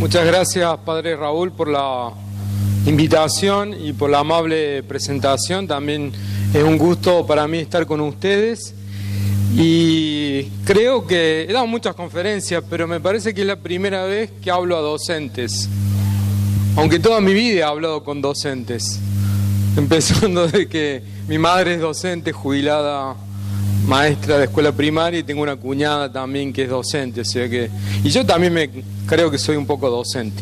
Muchas gracias, Padre Raúl, por la invitación y por la amable presentación. También es un gusto para mí estar con ustedes. Y creo que he dado muchas conferencias, pero me parece que es la primera vez que hablo a docentes. Aunque toda mi vida he hablado con docentes. Empezando de que mi madre es docente, jubilada, maestra de escuela primaria, y tengo una cuñada también que es docente, o sea que... Y yo también creo que soy un poco docente.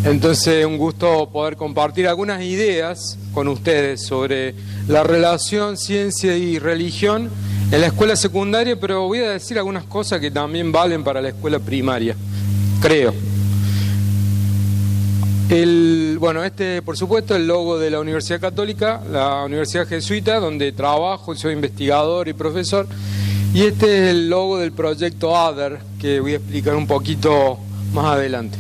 Entonces es un gusto poder compartir algunas ideas con ustedes sobre la relación ciencia y religión en la escuela secundaria, pero voy a decir algunas cosas que también valen para la escuela primaria, creo. Bueno, por supuesto, el logo de la Universidad Católica, la Universidad Jesuita, donde trabajo y soy investigador y profesor. Y este es el logo del proyecto ADER, que voy a explicar un poquito más adelante.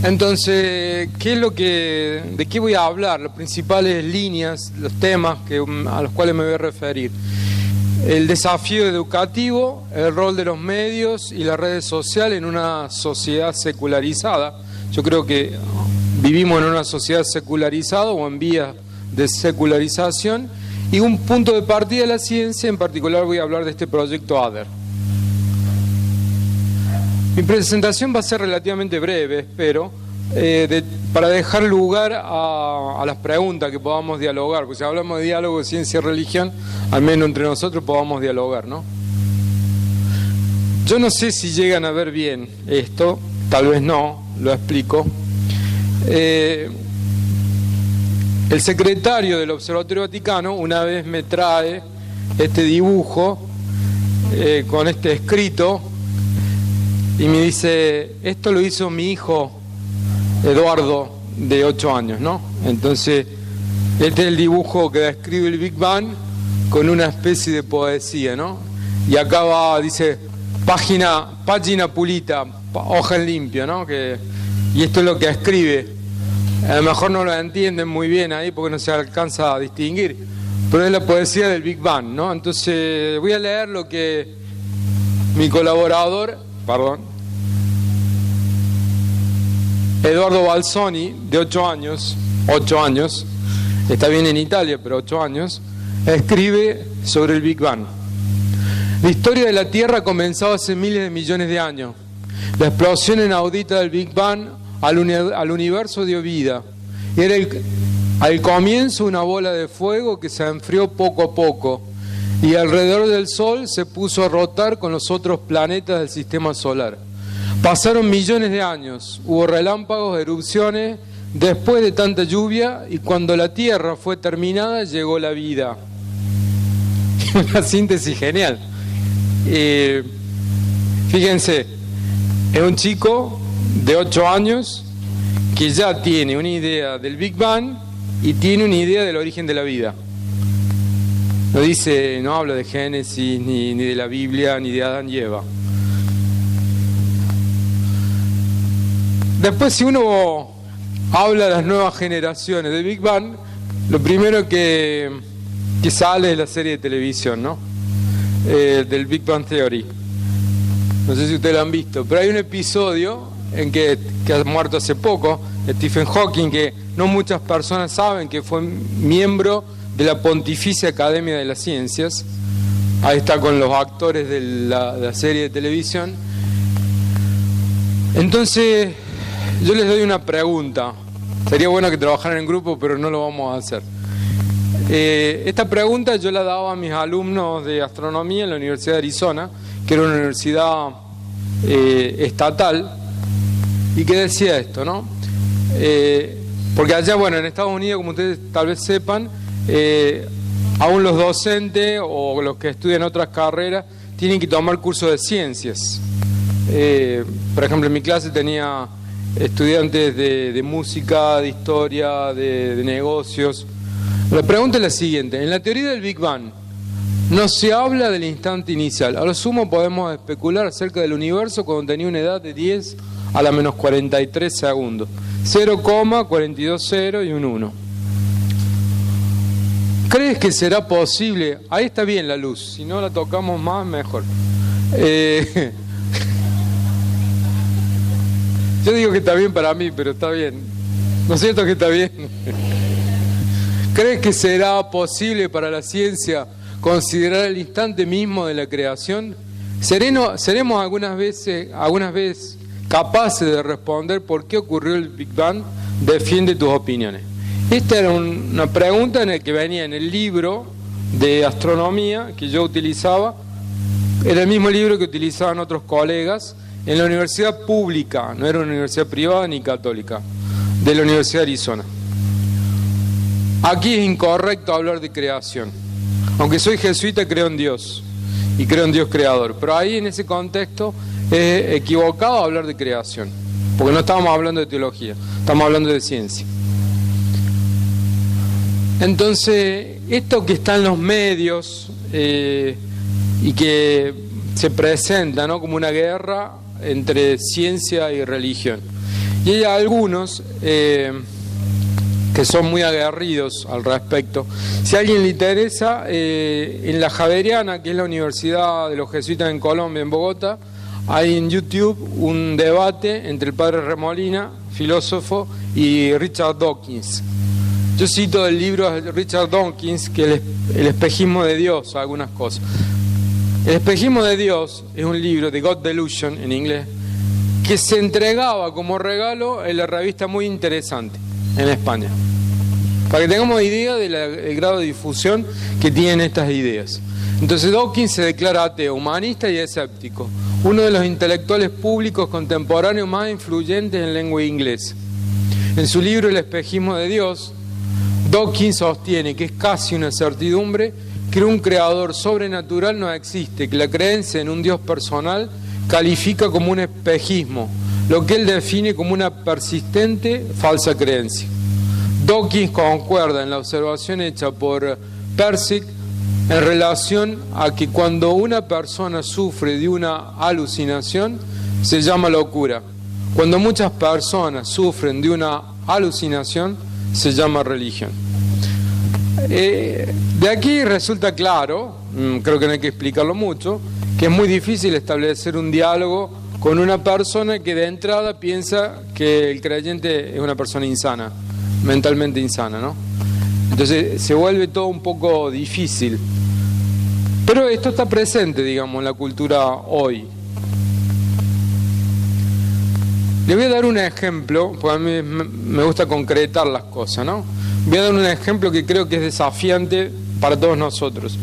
Entonces, ¿de qué voy a hablar? Las principales líneas, los temas a los cuales me voy a referir. El desafío educativo, el rol de los medios y las redes sociales en una sociedad secularizada. Yo creo que vivimos en una sociedad secularizada o en vías de secularización. Y un punto de partida de la ciencia, en particular voy a hablar de este proyecto ADER. Mi presentación va a ser relativamente breve, espero, para dejar lugar a las preguntas que podamos dialogar, porque si hablamos de diálogo de ciencia y religión, al menos entre nosotros podamos dialogar, ¿no? Yo no sé si llegan a ver bien esto, tal vez no, lo explico. El secretario del Observatorio Vaticano una vez me trae este dibujo con este escrito y me dice, esto lo hizo mi hijo Eduardo, de 8 años, ¿no? Entonces, este es el dibujo que describe el Big Bang con una especie de poesía, ¿no? Y acá va, dice, página pulita, hoja en limpio, ¿no? Y esto es lo que escribe. A lo mejor no lo entienden muy bien ahí porque no se alcanza a distinguir, pero es la poesía del Big Bang, ¿no? Entonces, voy a leer lo que mi colaborador, Eduardo Balzoni, de 8 años, está bien en Italia, pero 8 años, escribe sobre el Big Bang. La historia de la Tierra comenzó hace miles de millones de años. La explosión inaudita del Big Bang al universo dio vida. Era al comienzo una bola de fuego que se enfrió poco a poco y alrededor del Sol se puso a rotar con los otros planetas del sistema solar. Pasaron millones de años, hubo relámpagos, erupciones, después de tanta lluvia, y cuando la Tierra fue terminada, llegó la vida. Una síntesis genial. Fíjense, es un chico de 8 años que ya tiene una idea del Big Bang y tiene una idea del origen de la vida. No habla de Génesis, ni de la Biblia, ni de Adán y Eva. Después, si uno habla de las nuevas generaciones de Big Bang, lo primero que sale es la serie de televisión, ¿no? Del Big Bang Theory. No sé si ustedes lo han visto, pero hay un episodio en que ha muerto hace poco, Stephen Hawking, que no muchas personas saben que fue miembro de la Pontificia Academia de las Ciencias. Ahí está con los actores de la serie de televisión. Entonces, yo les doy una pregunta. Sería bueno que trabajaran en grupo, pero no lo vamos a hacer. Esta pregunta yo la daba a mis alumnos de astronomía en la Universidad de Arizona, que era una universidad estatal, y que decía esto, ¿no? Porque allá, bueno, en Estados Unidos, como ustedes tal vez sepan, aún los docentes o los que estudian otras carreras tienen que tomar cursos de ciencias. Por ejemplo, en mi clase tenía estudiantes de música, de historia, de negocios. La pregunta es la siguiente: en la teoría del Big Bang no se habla del instante inicial. A lo sumo podemos especular acerca del universo cuando tenía una edad de 10 a la menos 43 segundos. 0,420 y un 1. ¿Crees que será posible? Ahí está bien la luz, si no la tocamos más, mejor. Yo digo que está bien para mí, pero está bien. ¿No es cierto que está bien? ¿Crees que será posible para la ciencia considerar el instante mismo de la creación? ¿Seremos algunas veces capaces de responder por qué ocurrió el Big Bang? Defiende tus opiniones. Esta era una pregunta en la que venía en el libro de astronomía que yo utilizaba. Era el mismo libro que utilizaban otros colegas en la universidad pública, no era una universidad privada ni católica, de la Universidad de Arizona. Aquí es incorrecto hablar de creación. Aunque soy jesuita, creo en Dios y creo en Dios creador, pero ahí en ese contexto es equivocado hablar de creación, porque no estamos hablando de teología, estamos hablando de ciencia. Entonces, esto que está en los medios y que se presenta, ¿no?, como una guerra entre ciencia y religión. Y hay algunos que son muy aguerridos al respecto. Si a alguien le interesa, en la Javeriana, que es la Universidad de los Jesuitas en Colombia, en Bogotá, hay en YouTube un debate entre el padre Remolina, filósofo, y Richard Dawkins. Yo cito del libro de Richard Dawkins, que es El espejismo de Dios, algunas cosas. El espejismo de Dios es un libro de God Delusion, en inglés, que se entregaba como regalo en la revista Muy Interesante, en España. Para que tengamos idea del grado de difusión que tienen estas ideas. Entonces Dawkins se declara ateo, humanista y escéptico, uno de los intelectuales públicos contemporáneos más influyentes en lengua inglesa. En su libro El espejismo de Dios, Dawkins sostiene que es casi una certidumbre que un creador sobrenatural no existe, que la creencia en un Dios personal califica como un espejismo, lo que él define como una persistente falsa creencia. Dawkins concuerda en la observación hecha por Persic en relación a que cuando una persona sufre de una alucinación se llama locura. Cuando muchas personas sufren de una alucinación se llama religión. De aquí resulta claro, creo que no hay que explicarlo mucho, que es muy difícil establecer un diálogo con una persona que de entrada piensa que el creyente es una persona insana, mentalmente insana, ¿no? Entonces se vuelve todo un poco difícil. Pero esto está presente, digamos, en la cultura hoy. Le voy a dar un ejemplo, porque a mí me gusta concretar las cosas, ¿no? Voy a dar un ejemplo que creo que es desafiante para todos nosotros.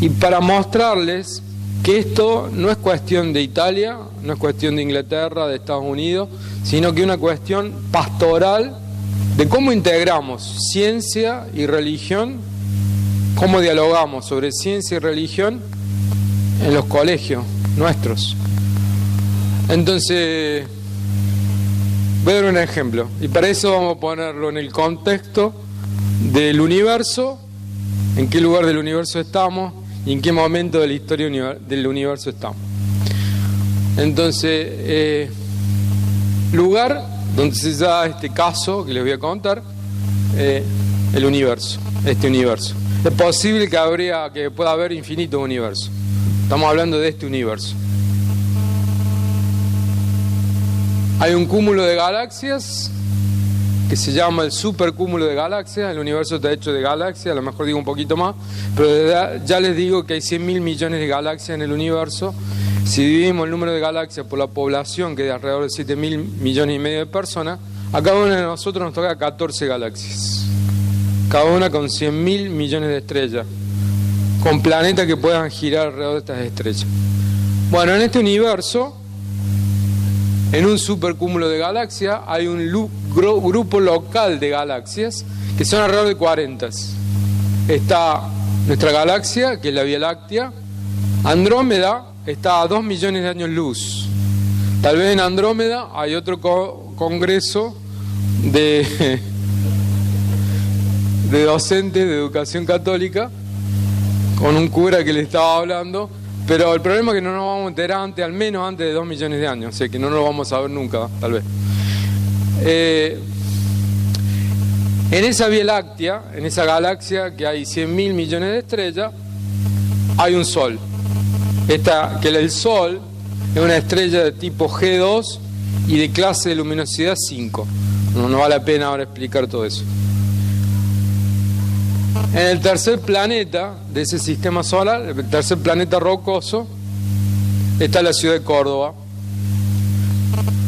Y para mostrarles que esto no es cuestión de Italia, no es cuestión de Inglaterra, de Estados Unidos, sino que es una cuestión pastoral de cómo integramos ciencia y religión, cómo dialogamos sobre ciencia y religión en los colegios nuestros. Entonces, voy a dar un ejemplo, y para eso vamos a ponerlo en el contexto del universo, en qué lugar del universo estamos y en qué momento de la historia del universo estamos. Entonces, lugar donde se da este caso que les voy a contar, el universo, este universo. Es posible que pueda haber infinitos universos. Estamos hablando de este universo. Hay un cúmulo de galaxias que se llama el supercúmulo de galaxias. El universo está hecho de galaxias, a lo mejor digo un poquito más, pero ya les digo que hay 100.000 millones de galaxias en el universo. Si dividimos el número de galaxias por la población, que es de alrededor de 7.000 millones y medio de personas, a cada uno de nosotros nos toca 14 galaxias. Cada una con 100.000 millones de estrellas, con planetas que puedan girar alrededor de estas estrellas. Bueno, en este universo, en un supercúmulo de galaxias, hay un grupo local de galaxias que son alrededor de 40. Está nuestra galaxia, que es la Vía Láctea. Andrómeda está a 2 millones de años luz. Tal vez en Andrómeda hay otro congreso de docentes de educación católica, con un cura que le estaba hablando, pero el problema es que no nos vamos a enterar al menos antes de 2 millones de años, o sea que no lo vamos a ver nunca, tal vez. En esa Vía Láctea, en esa galaxia que hay 100.000 millones de estrellas, hay un Sol. Que el Sol es una estrella de tipo G2 y de clase de luminosidad 5. No vale la pena ahora explicar todo eso. En el tercer planeta de ese sistema solar, el tercer planeta rocoso, está la ciudad de Córdoba.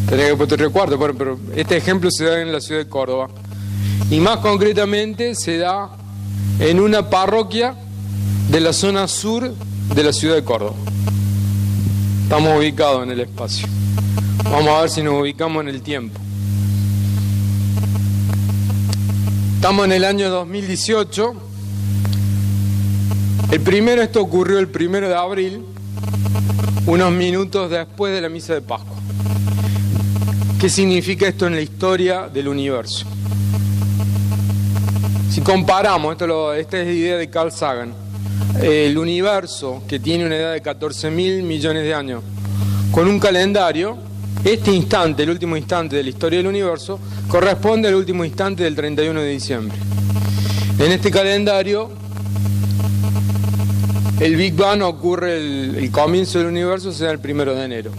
Tenía que te recuerdo, pero este ejemplo se da en la ciudad de Córdoba. Y más concretamente se da en una parroquia de la zona sur de la ciudad de Córdoba. Estamos ubicados en el espacio. Vamos a ver si nos ubicamos en el tiempo. Estamos en el año 2018. Esto ocurrió el 1 de abril, unos minutos después de la misa de Pascua. ¿Qué significa esto en la historia del universo? Si comparamos, esta es la idea de Carl Sagan, el universo que tiene una edad de 14.000 millones de años, con un calendario, este instante, el último instante de la historia del universo, corresponde al último instante del 31 de diciembre. En este calendario, el Big Bang ocurre, el comienzo del universo se da el 1 de enero.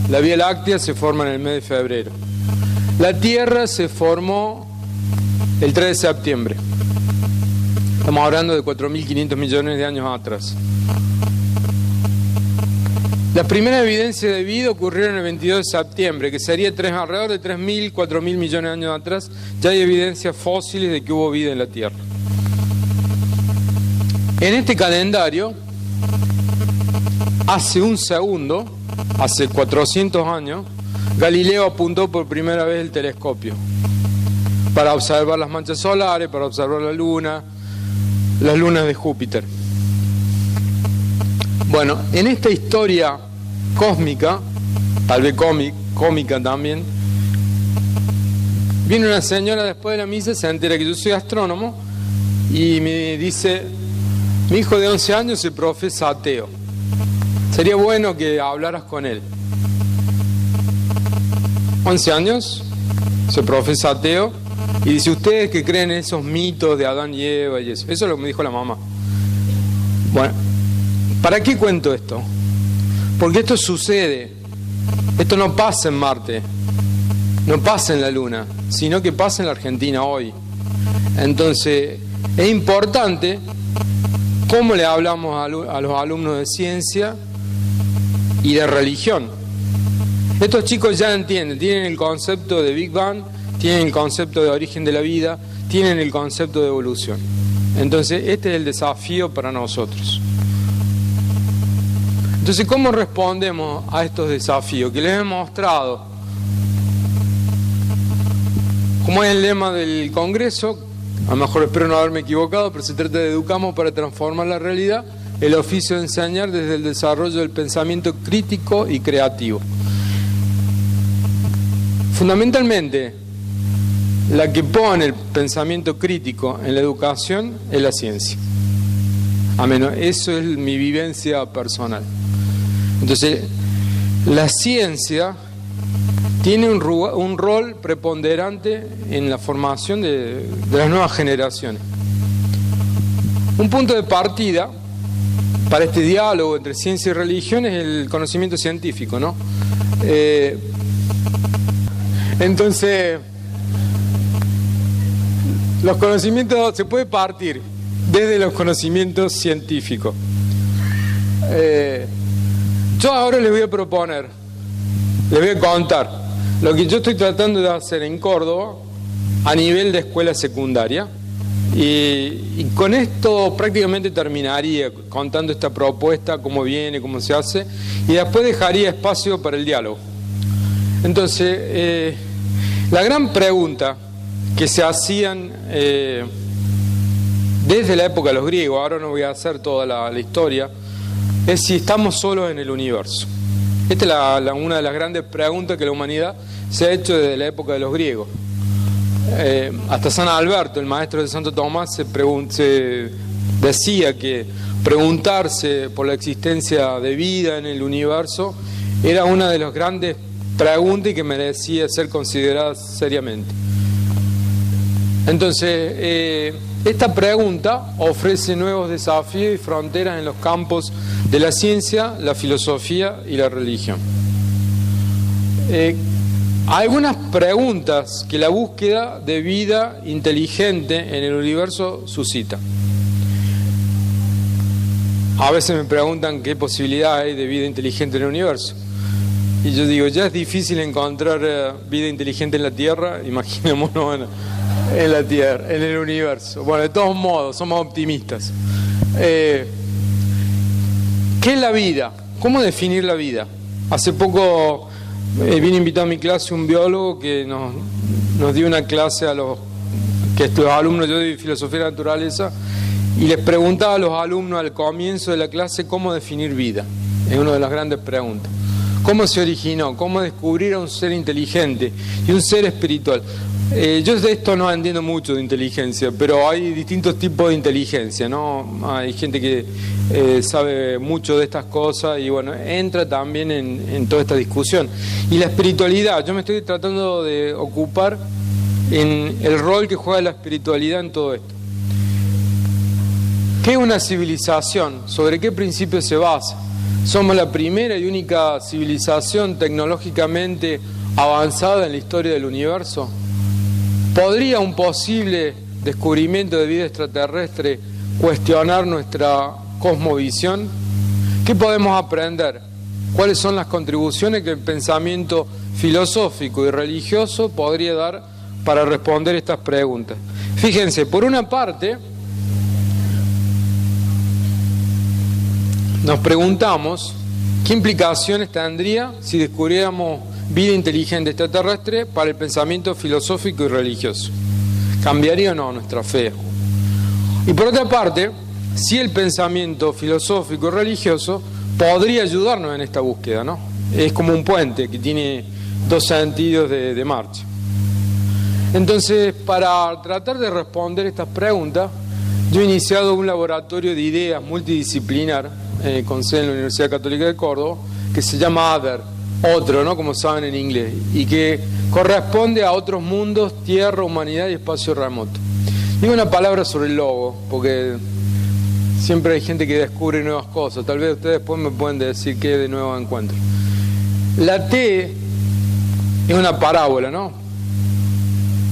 La Vía Láctea se forma en el mes de febrero. La Tierra se formó el 3 de septiembre. Estamos hablando de 4.500 millones de años atrás. La primera evidencia de vida ocurrió en el 22 de septiembre, que sería alrededor de 3.000, 4.000 millones de años atrás. Ya hay evidencias fósiles de que hubo vida en la Tierra. En este calendario, hace un segundo, hace 400 años, Galileo apuntó por primera vez el telescopio para observar las manchas solares, para observar la luna, las lunas de Júpiter. Bueno, en esta historia cósmica, tal vez cómica también, viene una señora después de la misa, se entera que yo soy astrónomo y me dice: mi hijo de 11 años se profesa ateo. Sería bueno que hablaras con él. 11 años, se profesa ateo y dice: ustedes que creen en esos mitos de Adán y Eva y eso. Eso es lo que me dijo la mamá. Bueno, ¿para qué cuento esto? Porque esto sucede. Esto no pasa en Marte, no pasa en la Luna, sino que pasa en la Argentina hoy. Entonces, es importante cómo le hablamos a los alumnos de ciencia y de religión. Estos chicos ya entienden, tienen el concepto de Big Bang, tienen el concepto de origen de la vida, tienen el concepto de evolución. Entonces, este es el desafío para nosotros. Entonces, ¿cómo respondemos a estos desafíos? Que les he mostrado. Como es el lema del Congreso, a lo mejor espero no haberme equivocado, pero se trata de educamos para transformar la realidad, el oficio de enseñar desde el desarrollo del pensamiento crítico y creativo. Fundamentalmente, la que pone el pensamiento crítico en la educación es la ciencia. A menos, eso es mi vivencia personal. Entonces, la ciencia tiene un rol preponderante en la formación de las nuevas generaciones. Un punto de partida para este diálogo entre ciencia y religión es el conocimiento científico, ¿no? Entonces, los conocimientos, se puede partir desde los conocimientos científicos. Yo ahora les voy a proponer, les voy a contar lo que yo estoy tratando de hacer en Córdoba a nivel de escuela secundaria, y con esto prácticamente terminaría contando esta propuesta, cómo viene, cómo se hace, y después dejaría espacio para el diálogo. Entonces, la gran pregunta que se hacían desde la época de los griegos, ahora no voy a hacer toda la historia, es si estamos solos en el universo. Esta es una de las grandes preguntas que la humanidad se ha hecho desde la época de los griegos. Hasta San Alberto, el maestro de Santo Tomás, se decía que preguntarse por la existencia de vida en el universo era una de las grandes preguntas y que merecía ser considerada seriamente. Entonces, esta pregunta ofrece nuevos desafíos y fronteras en los campos de la ciencia, la filosofía y la religión. algunas preguntas que la búsqueda de vida inteligente en el universo suscita. A veces me preguntan qué posibilidad hay de vida inteligente en el universo. Y yo digo, ya es difícil encontrar vida inteligente en la Tierra, imaginémonos en la Tierra, en el universo. Bueno, de todos modos, somos optimistas. ¿Qué es la vida? ¿Cómo definir la vida? Hace poco vine invitado a mi clase un biólogo que nos dio una clase a los alumnos, yo de filosofía de la naturaleza, y les preguntaba a los alumnos al comienzo de la clase cómo definir vida. Es una de las grandes preguntas. ¿Cómo se originó? ¿Cómo descubrir a un ser inteligente y un ser espiritual? Yo de esto no entiendo mucho de inteligencia, pero hay distintos tipos de inteligencia, ¿no? Hay gente que sabe mucho de estas cosas y bueno, entra también en toda esta discusión. Y la espiritualidad, yo me estoy tratando de ocupar en el rol que juega la espiritualidad en todo esto. ¿Qué es una civilización? ¿Sobre qué principios se basa? Somos la primera y única civilización tecnológicamente avanzada en la historia del universo. ¿Podría un posible descubrimiento de vida extraterrestre cuestionar nuestra cosmovisión? ¿Qué podemos aprender? ¿Cuáles son las contribuciones que el pensamiento filosófico y religioso podría dar para responder estas preguntas? Fíjense, por una parte, nos preguntamos qué implicaciones tendría si descubriéramos vida inteligente extraterrestre para el pensamiento filosófico y religioso. ¿Cambiaría o no nuestra fe? Y por otra parte, si el pensamiento filosófico y religioso podría ayudarnos en esta búsqueda, ¿no? Es como un puente que tiene dos sentidos de marcha. Entonces, para tratar de responder estas preguntas, yo he iniciado un laboratorio de ideas multidisciplinar con sede en la Universidad Católica de Córdoba, que se llama Other, otro, ¿no? Como saben en inglés, y que corresponde a otros mundos, tierra, humanidad y espacio remoto. Digo una palabra sobre el logo, porque siempre hay gente que descubre nuevas cosas, tal vez ustedes después me pueden decir qué de nuevo encuentro. La T es una parábola, ¿no?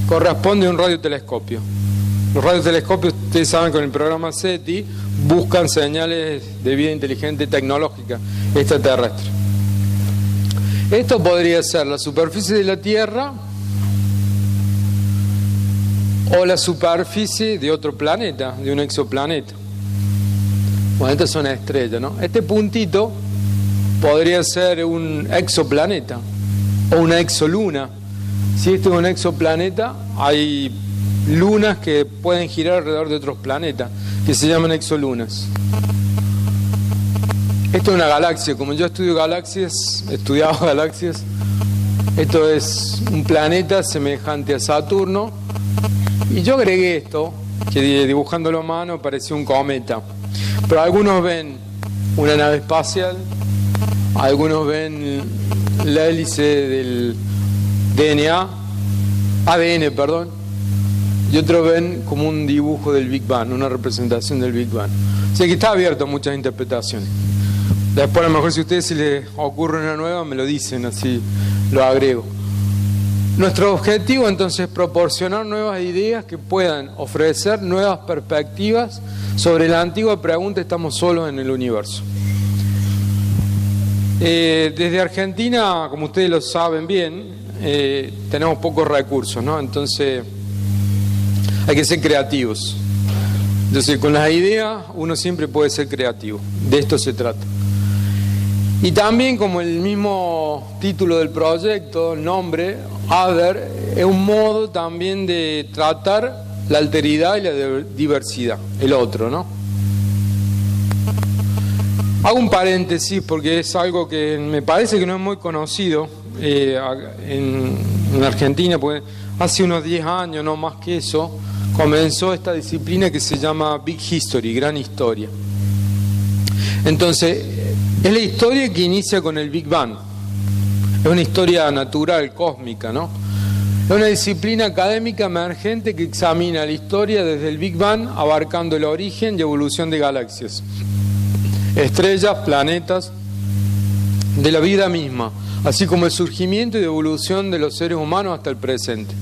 Corresponde a un radiotelescopio. Los radiotelescopios, ustedes saben, con el programa SETI buscan señales de vida inteligente tecnológica extraterrestre. Esto podría ser la superficie de la Tierra o la superficie de otro planeta, de un exoplaneta. Bueno, estas son estrellas, ¿no? Este puntito podría ser un exoplaneta o una exoluna. Si este es un exoplaneta, hay lunas que pueden girar alrededor de otros planetas, que se llaman exolunas. Esto es una galaxia, como yo estudio galaxias, estudiaba galaxias, esto es un planeta semejante a Saturno, y yo agregué esto, que dibujándolo a mano parecía un cometa, pero algunos ven una nave espacial, algunos ven la hélice del ADN, y otros ven como un dibujo del Big Bang, una representación del Big Bang. O sea que está abierto a muchas interpretaciones. Después a lo mejor si a ustedes se les ocurre una nueva me lo dicen, así lo agrego. Nuestro objetivo entonces es proporcionar nuevas ideas que puedan ofrecer nuevas perspectivas sobre la antigua pregunta: ¿estamos solos en el universo? Desde Argentina, como ustedes lo saben bien, tenemos pocos recursos, ¿no? Entonces hay que ser creativos. Entonces con las ideas uno siempre puede ser creativo, de esto se trata. Y también, como el mismo título del proyecto, el nombre, Other, es un modo también de tratar la alteridad y la diversidad, el otro, ¿no? Hago un paréntesis porque es algo que me parece que no es muy conocido en Argentina, porque hace unos 10 años, no más que eso, comenzó esta disciplina que se llama Big History, gran historia. Entonces, es la historia que inicia con el Big Bang. Es una historia natural, cósmica, ¿no? Es una disciplina académica emergente que examina la historia desde el Big Bang, abarcando el origen y evolución de galaxias, estrellas, planetas de la vida misma, así como el surgimiento y evolución de los seres humanos hasta el presente.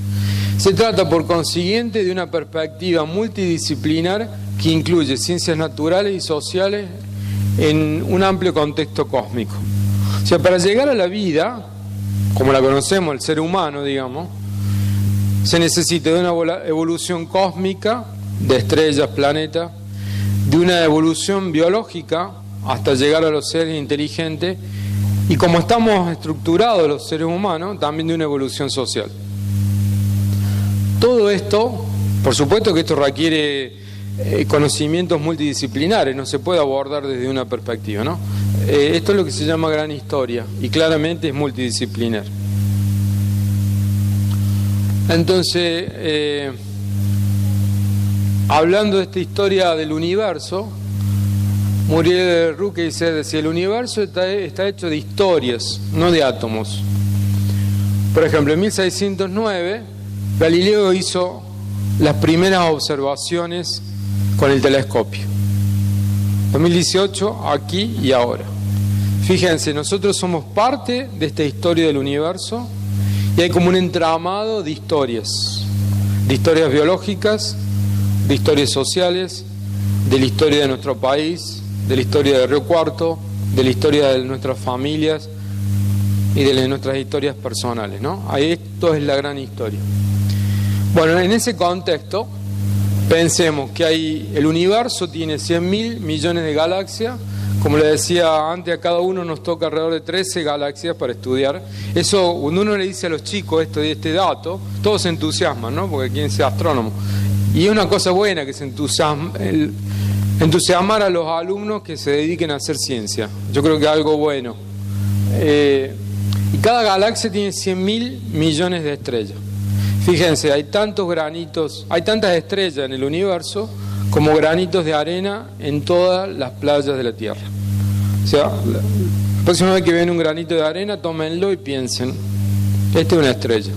Se trata, por consiguiente, de una perspectiva multidisciplinar que incluye ciencias naturales y sociales en un amplio contexto cósmico. O sea, para llegar a la vida, como la conocemos, el ser humano, digamos, se necesita de una evolución cósmica, de estrellas, planetas, de una evolución biológica hasta llegar a los seres inteligentes, y como estamos estructurados los seres humanos, también de una evolución social. Todo esto, por supuesto que esto requiere conocimientos multidisciplinares, no se puede abordar desde una perspectiva, ¿no? Esto es lo que se llama gran historia, y claramente es multidisciplinar. Entonces, hablando de esta historia del universo, Muriel Ruque dice, si el universo está hecho de historias, no de átomos. Por ejemplo, en 1609, Galileo hizo las primeras observaciones con el telescopio. 2018, aquí y ahora. Fíjense, nosotros somos parte de esta historia del universo y hay como un entramado de historias biológicas, de historias sociales, de la historia de nuestro país, de la historia de Río Cuarto, de la historia de nuestras familias y de nuestras historias personales, ¿no? Ahí esto es la gran historia. Bueno, en ese contexto, pensemos que el universo tiene 100.000 millones de galaxias. Como le decía antes, a cada uno nos toca alrededor de 13 galaxias para estudiar. Eso, cuando uno le dice a los chicos este dato, todos se entusiasman, ¿no? Porque quieren ser astrónomos. Y es una cosa buena que se entusiasmar a los alumnos que se dediquen a hacer ciencia. Yo creo que es algo bueno. Y cada galaxia tiene 100.000 millones de estrellas. Fíjense, hay tantos granitos, hay tantas estrellas en el universo como granitos de arena en todas las playas de la Tierra. O sea, la próxima vez que ven un granito de arena, tómenlo y piensen, esta es una estrella.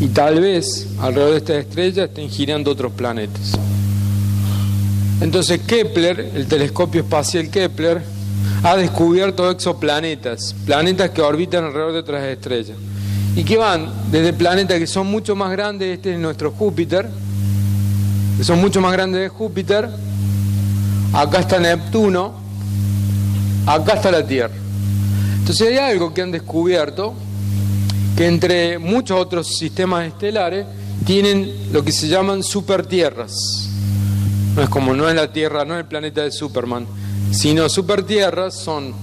Y tal vez alrededor de esta estrella estén girando otros planetas. Entonces Kepler, el telescopio espacial Kepler, ha descubierto exoplanetas, planetas que orbitan alrededor de otras estrellas. Y que van desde planetas que son mucho más grandes, este es nuestro Júpiter, que son mucho más grandes de Júpiter, acá está Neptuno, acá está la Tierra. Entonces hay algo que han descubierto, que entre muchos otros sistemas estelares tienen lo que se llaman supertierras. No es la Tierra, no es el planeta de Superman, sino supertierras son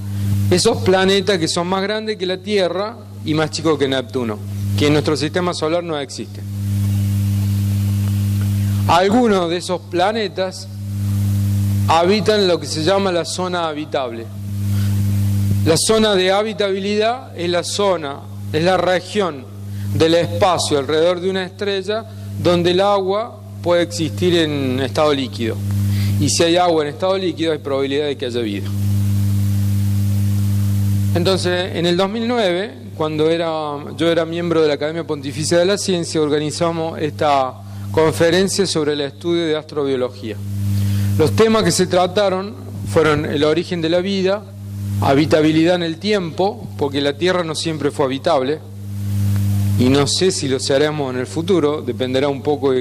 esos planetas que son más grandes que la Tierra y más chicos que Neptuno, que en nuestro sistema solar no existe. Algunos de esos planetas habitan lo que se llama la zona habitable. La zona de habitabilidad es la región del espacio alrededor de una estrella donde el agua puede existir en estado líquido. Y si hay agua en estado líquido hay probabilidad de que haya vida. Entonces, en el 2009, cuando yo era miembro de la Academia Pontificia de la Ciencia, organizamos esta conferencia sobre el estudio de astrobiología. Los temas que se trataron fueron el origen de la vida, habitabilidad en el tiempo, porque la Tierra no siempre fue habitable, y no sé si lo haremos en el futuro, dependerá un poco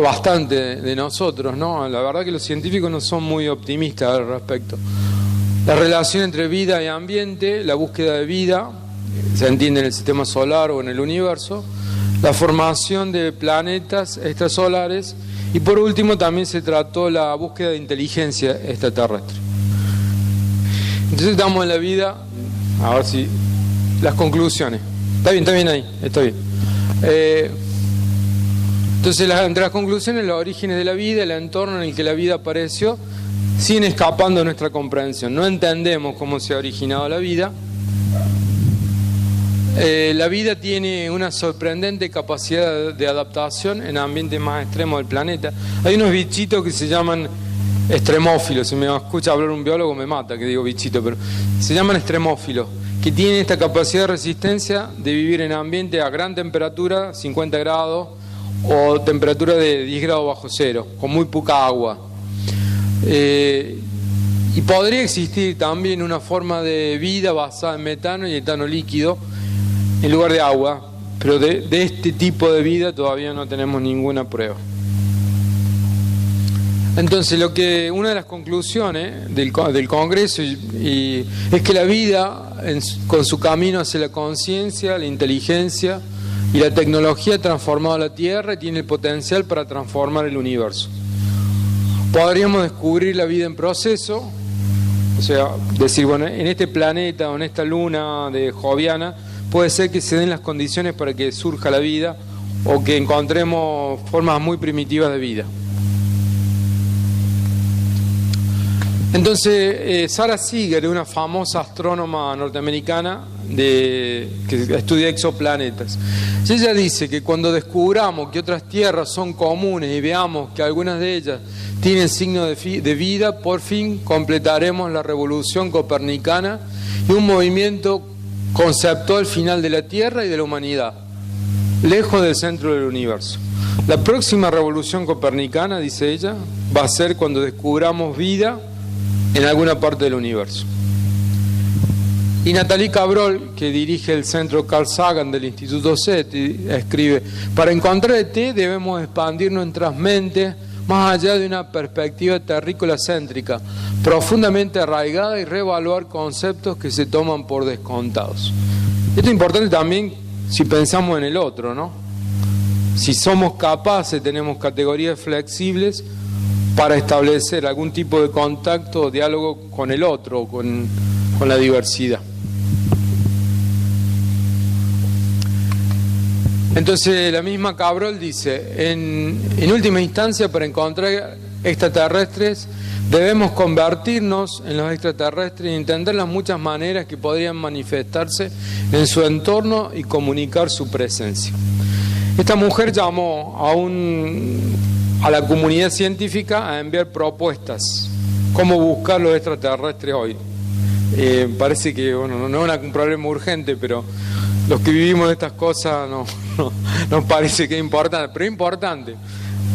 bastante de nosotros, ¿no? La verdad que los científicos no son muy optimistas al respecto. La relación entre vida y ambiente, la búsqueda de vida, se entiende en el sistema solar o en el universo, la formación de planetas extrasolares y por último también se trató la búsqueda de inteligencia extraterrestre. Entonces estamos en la vida, a ver si las conclusiones. Está bien ahí, está bien. Entonces entre las conclusiones, los orígenes de la vida, el entorno en el que la vida apareció, siguen escapando de nuestra comprensión. No entendemos cómo se ha originado la vida. La vida tiene una sorprendente capacidad de adaptación en ambientes más extremos del planeta. Hay unos bichitos que se llaman extremófilos. Si me escucha hablar un biólogo me mata que digo bichito, pero se llaman extremófilos, que tienen esta capacidad de resistencia de vivir en ambientes a gran temperatura, 50 grados, o temperatura de 10 grados bajo cero, con muy poca agua. Y podría existir también una forma de vida basada en metano y etano líquido en lugar de agua, pero de este tipo de vida todavía no tenemos ninguna prueba. Entonces, una de las conclusiones del Congreso es que la vida, con su camino hacia la conciencia, la inteligencia y la tecnología, ha transformado la Tierra y tiene el potencial para transformar el universo. Podríamos descubrir la vida en proceso, o sea, decir, bueno, en este planeta o en esta luna de Joviana puede ser que se den las condiciones para que surja la vida o que encontremos formas muy primitivas de vida. Entonces, Sarah Seeger, una famosa astrónoma norteamericana que estudia exoplanetas, ella dice que cuando descubramos que otras tierras son comunes y veamos que algunas de ellas tienen signos de vida, por fin completaremos la revolución copernicana y un movimiento conceptual final de la Tierra y de la humanidad, lejos del centro del universo. La próxima revolución copernicana, dice ella, va a ser cuando descubramos vida en alguna parte del universo. Y Nathalie Cabrol, que dirige el centro Carl Sagan del Instituto SETI, escribe: para encontrar ET debemos expandir nuestras mentes más allá de una perspectiva terrícola céntrica, profundamente arraigada, y reevaluar conceptos que se toman por descontados. Esto es importante también si pensamos en el otro, ¿no? Si somos capaces, tenemos categorías flexibles para establecer algún tipo de contacto o diálogo con el otro, con la diversidad. Entonces la misma Cabrol dice, en última instancia, para encontrar extraterrestres debemos convertirnos en los extraterrestres y entender las muchas maneras que podrían manifestarse en su entorno y comunicar su presencia. Esta mujer llamó a la comunidad científica a enviar propuestas, cómo buscar los extraterrestres hoy. Parece que bueno, no es un problema urgente, pero los que vivimos de estas cosas nos parece que es importante, pero es importante.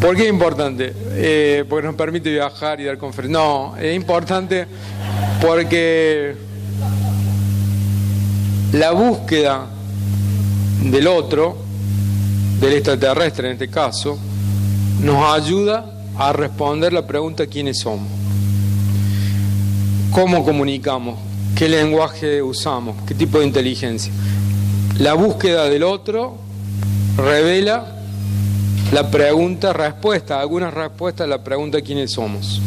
¿Por qué es importante? Porque nos permite viajar y dar conferencias. No, es importante porque la búsqueda del otro, del extraterrestre en este caso, nos ayuda a responder la pregunta ¿quiénes somos? ¿Cómo comunicamos? ¿Qué lenguaje usamos? ¿Qué tipo de inteligencia? La búsqueda del otro revela la pregunta-respuesta, algunas respuestas a la pregunta ¿quiénes somos?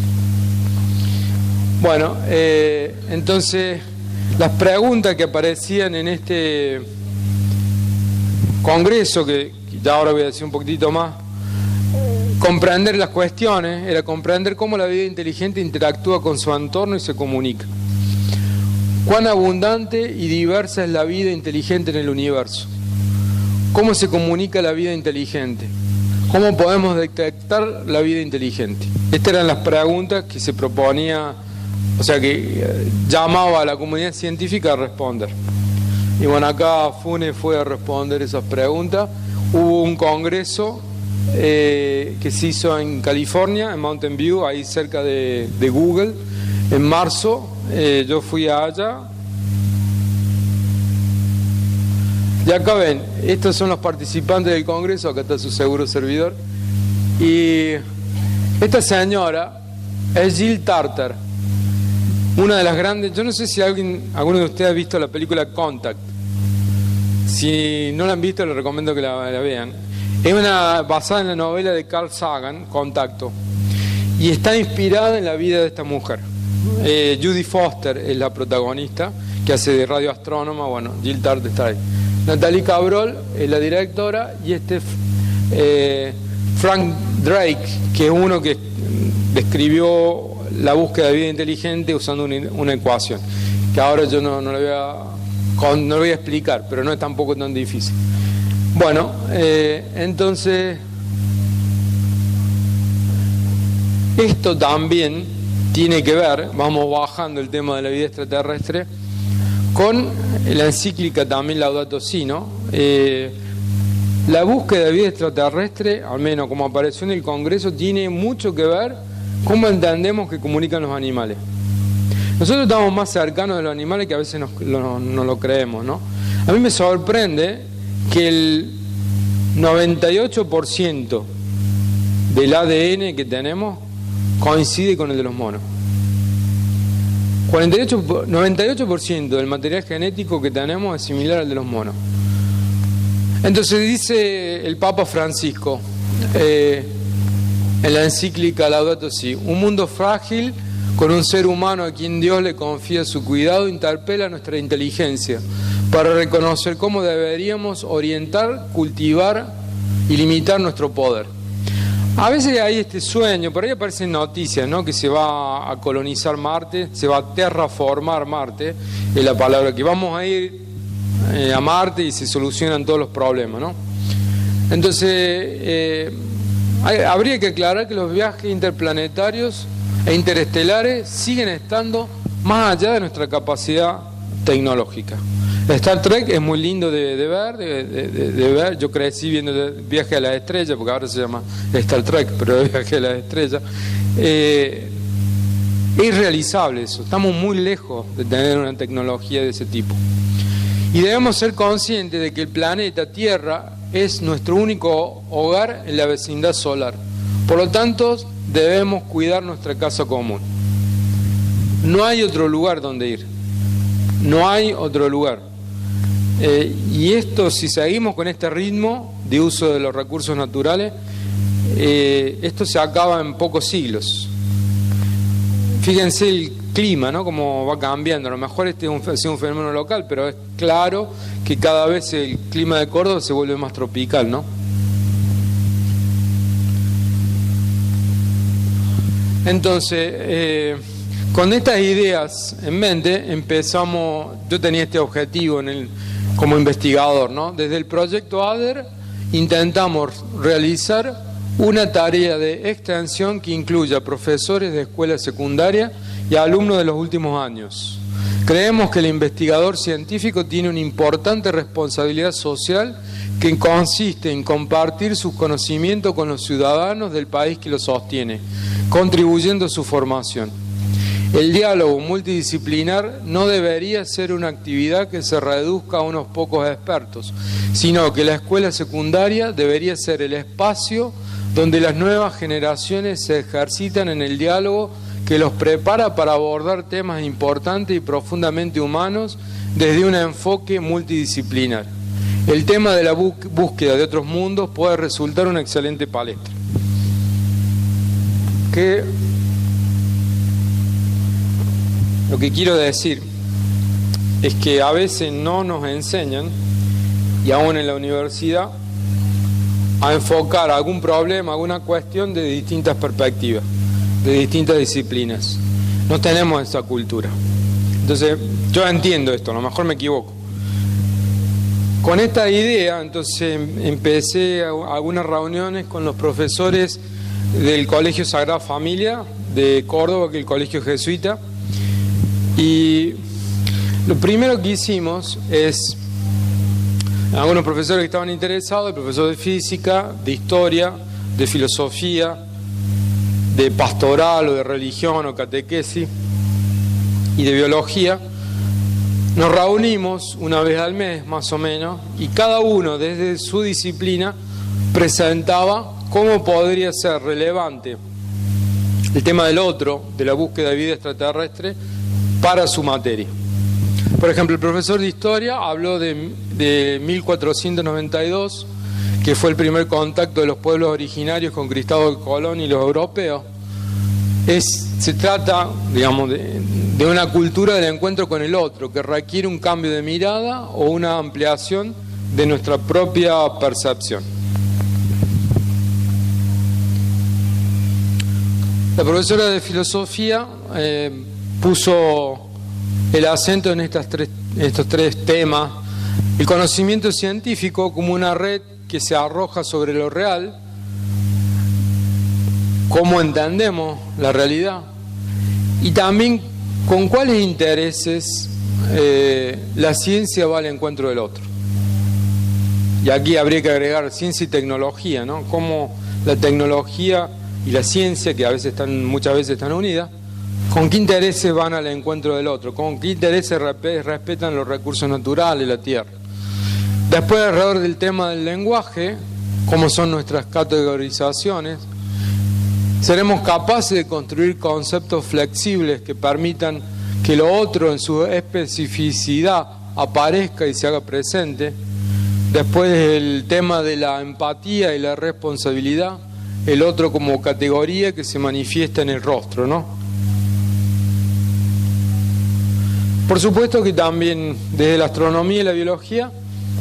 Bueno, entonces las preguntas que aparecían en este congreso, que ya ahora voy a decir un poquitito más, comprender las cuestiones, era comprender cómo la vida inteligente interactúa con su entorno y se comunica. Cuán abundante y diversa es la vida inteligente en el universo. ¿Cómo se comunica la vida inteligente? ¿Cómo podemos detectar la vida inteligente? Estas eran las preguntas que se proponía, o sea, que llamaba a la comunidad científica a responder. Y bueno, acá Funes fue a responder esas preguntas. Hubo un congreso que se hizo en California, en Mountain View, ahí cerca de Google, en marzo. Yo fui allá. Y acá ven, estos son los participantes del congreso, acá está su seguro servidor. Y esta señora es Jill Tarter, una de las grandes. Yo no sé si alguno de ustedes ha visto la película Contact. Si no la han visto, les recomiendo que la vean. Es basada en la novela de Carl Sagan, Contacto, y está inspirada en la vida de esta mujer. Judy Foster es la protagonista, que hace de radioastrónoma. Bueno, Jill Tarter está ahí. Nathalie Cabrol es la directora, y Frank Drake, que es uno que describió la búsqueda de vida inteligente usando una ecuación, que ahora yo no lo voy a explicar, pero no es tampoco tan difícil. Bueno, entonces esto también tiene que ver, vamos bajando el tema de la vida extraterrestre, con la encíclica también Laudato Si, ¿no? La búsqueda de vida extraterrestre, al menos como apareció en el Congreso, tiene mucho que ver cómo entendemos que comunican los animales. Nosotros estamos más cercanos de los animales que a veces no lo creemos, ¿no? A mí me sorprende que el 98% del ADN que tenemos coincide con el de los monos. 98% del material genético que tenemos es similar al de los monos. Entonces dice el Papa Francisco en la encíclica Laudato Si: un mundo frágil con un ser humano a quien Dios le confía su cuidado interpela nuestra inteligencia para reconocer cómo deberíamos orientar, cultivar y limitar nuestro poder. A veces hay este sueño, por ahí aparecen noticias, ¿no?, que se va a colonizar Marte, se va a terraformar Marte, es la palabra, que vamos a ir a Marte y se solucionan todos los problemas, ¿no? Entonces, habría que aclarar que los viajes interplanetarios e interestelares siguen estando más allá de nuestra capacidad tecnológica. Star Trek es muy lindo de ver. Yo crecí viendo Viaje a las Estrellas, porque ahora se llama Star Trek, pero Viaje a las Estrellas. Es irrealizable eso, estamos muy lejos de tener una tecnología de ese tipo. Y debemos ser conscientes de que el planeta Tierra es nuestro único hogar en la vecindad solar. Por lo tanto, debemos cuidar nuestra casa común. No hay otro lugar donde ir. No hay otro lugar. Y esto, si seguimos con este ritmo de uso de los recursos naturales, esto se acaba en pocos siglos. Fíjense el clima, ¿no?, cómo va cambiando. A lo mejor este es un fenómeno local, pero es claro que cada vez el clima de Córdoba se vuelve más tropical, ¿no? Entonces, con estas ideas en mente empezamos. Yo tenía este objetivo como investigador, ¿no? Desde el proyecto ADER intentamos realizar una tarea de extensión que incluya profesores de escuela secundaria y alumnos de los últimos años. Creemos que el investigador científico tiene una importante responsabilidad social que consiste en compartir sus conocimientos con los ciudadanos del país que lo sostiene, contribuyendo a su formación. El diálogo multidisciplinar no debería ser una actividad que se reduzca a unos pocos expertos, sino que la escuela secundaria debería ser el espacio donde las nuevas generaciones se ejercitan en el diálogo que los prepara para abordar temas importantes y profundamente humanos desde un enfoque multidisciplinar. El tema de la búsqueda de otros mundos puede resultar una excelente palestra. Lo que quiero decir es que a veces no nos enseñan, y aún en la universidad, a enfocar algún problema, alguna cuestión de distintas perspectivas, de distintas disciplinas. No tenemos esa cultura. Entonces, yo entiendo esto, a lo mejor me equivoco. Con esta idea, entonces, empecé algunas reuniones con los profesores del Colegio Sagrada Familia de Córdoba, que es el colegio jesuita, y lo primero que hicimos es, algunos profesores que estaban interesados, el profesor de física, de historia, de filosofía, de pastoral o de religión o catequesis y de biología, nos reunimos una vez al mes más o menos y cada uno desde su disciplina presentaba cómo podría ser relevante el tema del otro, de la búsqueda de vida extraterrestre, para su materia. Por ejemplo, el profesor de historia habló de 1492, que fue el primer contacto de los pueblos originarios con Cristóbal Colón y los europeos. Se trata, digamos, de una cultura del encuentro con el otro, que requiere un cambio de mirada o una ampliación de nuestra propia percepción. La profesora de filosofía puso el acento en estos tres temas: el conocimiento científico como una red que se arroja sobre lo real, cómo entendemos la realidad, y también con cuáles intereses la ciencia va al encuentro del otro. Y aquí habría que agregar ciencia y tecnología, ¿no? Cómo la tecnología y la ciencia, que muchas veces están unidas, con qué intereses van al encuentro del otro, con qué intereses respetan los recursos naturales, la tierra. Después, alrededor del tema del lenguaje, cómo son nuestras categorizaciones, seremos capaces de construir conceptos flexibles que permitan que lo otro en su especificidad aparezca y se haga presente. Después el tema de la empatía y la responsabilidad, el otro como categoría que se manifiesta en el rostro, ¿no? Por supuesto que también desde la astronomía y la biología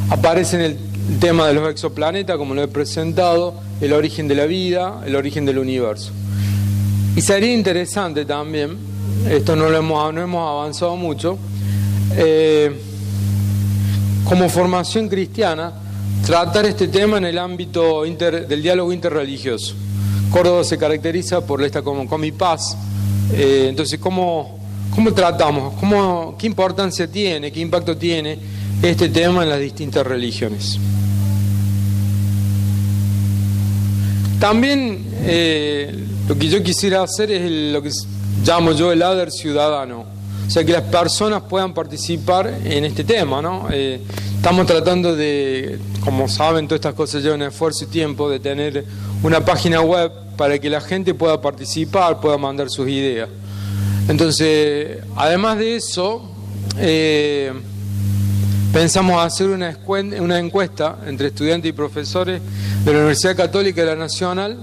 aparecen el tema de los exoplanetas, como lo he presentado, el origen de la vida, el origen del universo. Y sería interesante también, esto no hemos avanzado mucho, como formación cristiana, tratar este tema en el ámbito del diálogo interreligioso. Córdoba se caracteriza por esta como Comipaz. Entonces, ¿cómo tratamos? ¿Qué importancia tiene? ¿Qué impacto tiene este tema en las distintas religiones? También lo que yo quisiera hacer es lo que llamo yo el ADER ciudadano. O sea, que las personas puedan participar en este tema, ¿no? Estamos tratando de, como saben, todas estas cosas llevan esfuerzo y tiempo, de tener una página web para que la gente pueda participar, pueda mandar sus ideas. Entonces, además de eso, pensamos hacer una encuesta entre estudiantes y profesores de la Universidad Católica de la Nacional,